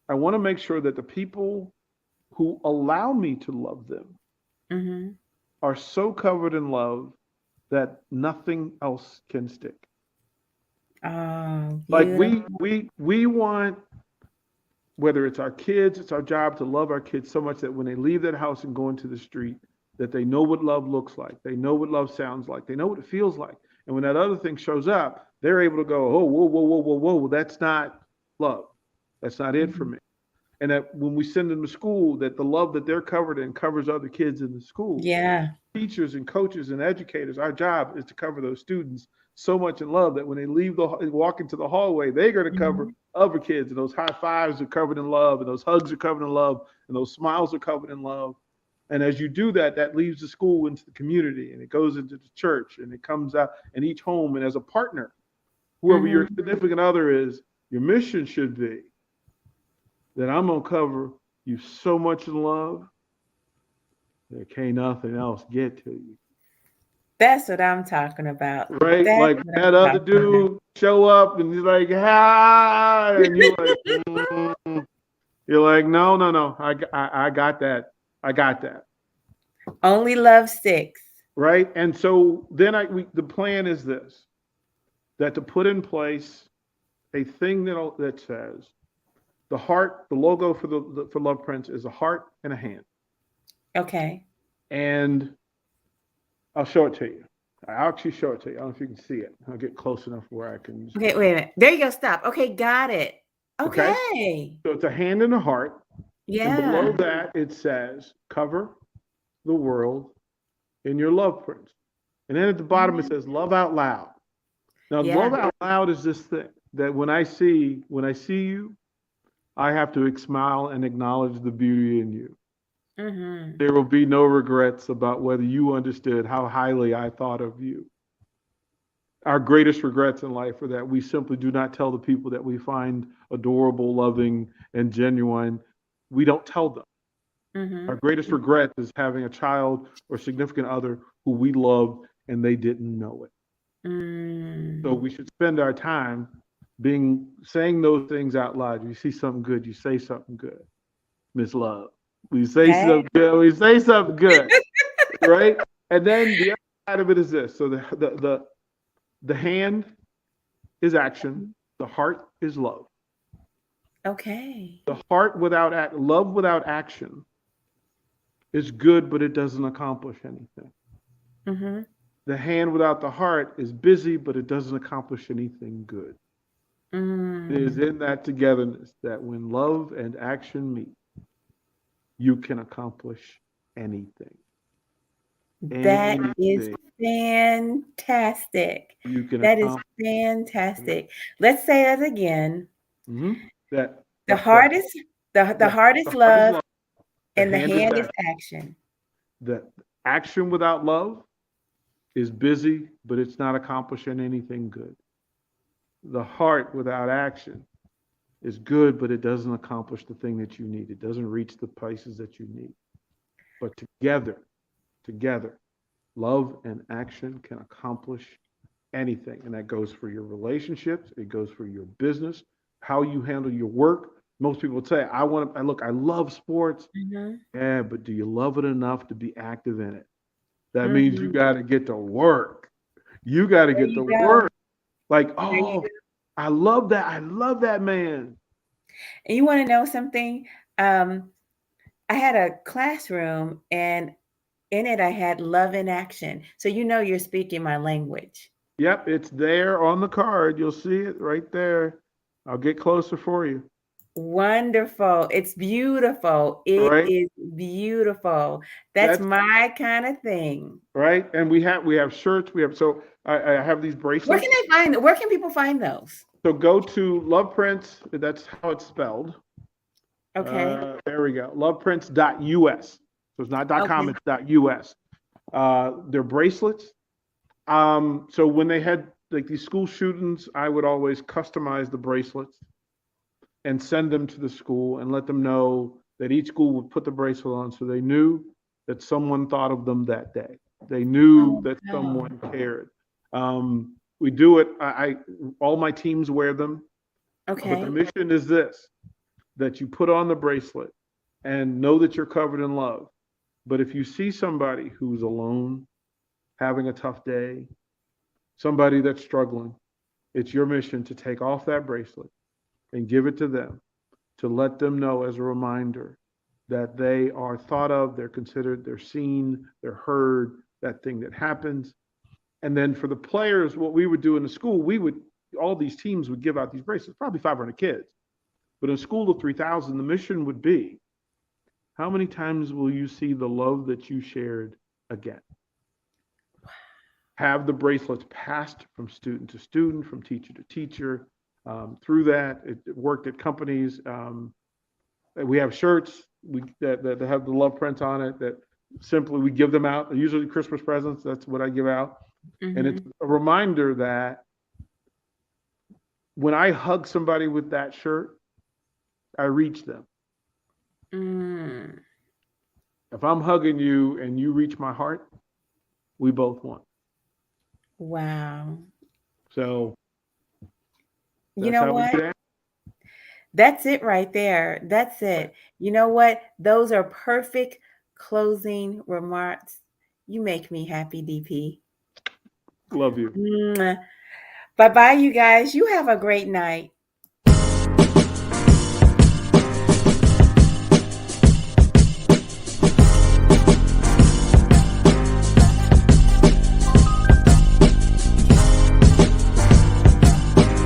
I want to make sure that the people who allow me to love them Mhm. are so covered in love that nothing else can stick. Oh, Like beautiful. we want, whether it's our kids, it's our job to love our kids so much that when they leave that house and go into the street, that they know what love looks like. They know what love sounds like. They know what it feels like. And when that other thing shows up, they're able to go, oh, whoa, whoa, whoa, whoa, whoa, that's not love. That's not it for Mhm. me. And that when we send them to school, that the love that they're covered in covers other kids in the school. Yeah. Teachers and coaches and educators, our job is to cover those students so much in love that when they leave the walk into the hallway, they're going to cover Mhm. other kids, and those high fives are covered in love, and those hugs are covered in love, and those smiles are covered in love. And as you do that, that leaves the school into the community, and it goes into the church, and it comes out in each home. And as a partner, whoever your Mhm. significant other is, your mission should be that I'm gonna cover you so much in love that can't nothing else get to you. That's what I'm talking about. Right? That's Like what that I'm other talking about. dude show up and he's like, "Hi," and you're like, you're like, "No, no, no, I got that, I got that." Only love sticks. Right? And so then the plan is this: that to put in place a thing that says the heart, the logo for for Love Prince is a heart and a hand, Okay. and I'll show it to you. I'll actually show it to you. I don't know if you can see it. I'll get close enough where I can. Okay, wait a minute. There you go. Stop. Okay, got it. Okay. Okay. So it's a hand and a heart. And below Yeah. that, it says, cover the world in your love prints. And then at the bottom, it Mhm. says, love out loud. Now, love Yeah. out loud is this thing that when I see you, I have to smile and acknowledge the beauty in you. Mhm. There will be no regrets about whether you understood how highly I thought of you. Our greatest regrets in life are that we simply do not tell the people that we find adorable, loving, and genuine. We don't tell them. Our Mhm. greatest regret is having a child or significant other who we loved and they didn't know it. So Mm. we should spend our time being saying those things out loud. You see something good, you say something good. Miss Love. We say Okay. something good, we say something good, right? And then the other side of it is this. So the hand is action, the heart is love. Okay. The heart without love without action is good, but it doesn't accomplish anything. Mhm. The hand without the heart is busy, but it doesn't accomplish anything good. It is Mm. in that togetherness that when love and action meet, you can accomplish anything. That is Anything. fantastic. You can That is accomplish. fantastic. Let's say that again. That The the heart is the heart the is heart is love love. The and the hand is hand is action. action. The action without love is busy, but it's not accomplishing anything good. The heart without action is good, but it doesn't accomplish the thing that you need. It doesn't reach the places that you need. But together, love and action can accomplish anything. And that goes for your relationships, it goes for your business, how you handle your work. Most people would say, I love sports. Mhm. Yeah, but do you love it enough to be active in it? That means you Mhm. got to get to work. You got to There get you to go. work. Like, There you oh, go. I love that. I love that man. And you wanna know something? Um, I had a classroom, and in it, I had love in action. So you know you're speaking my language. Yep, it's there on the card. You'll see it right there. I'll get closer for you. Wonderful. It's beautiful. All It right. is beautiful. That's That's my kind of thing. right. And we have shirts. I have these bracelets. Where can people find those? So go to Love Prince. That's how it's spelled. Okay. There we go. Loveprince.us. So it's not .com. Okay. It's .us. They're bracelets. So when they had like these school shootings, I would always customize the bracelets and send them to the school and let them know that each school would put the bracelet on so they knew that someone thought of them that day. They knew Oh, that wow. someone cared. We do it. All my teams wear them, but the Okay. mission is this: that you put on the bracelet and know that you're covered in love. But if you see somebody who's alone, having a tough day, somebody that's struggling, it's your mission to take off that bracelet and give it to them, to let them know as a reminder that they are thought of, they're considered, they're seen, they're heard, that thing that happens. And then for the players, what we would do in the school, all these teams would give out these bracelets, probably 500 kids. But in a school of 3,000, the mission would be, how many times will you see the love that you shared again? Have the bracelets passed from student to student, from teacher to teacher. Through that, it worked at companies. We have shirts that have the love print on it that simply we give them out. Usually Christmas presents. That's what I give out, and it's Mm-hmm. a reminder that when I hug somebody with that shirt, I reach them. Mm. If I'm hugging you and you reach my heart, we both won. Wow. So You that's know how we what? get. That's it right there. That's it. You know what? Those are perfect closing remarks. You make me happy, DP. Love you. Bye bye, you guys. You have a great night.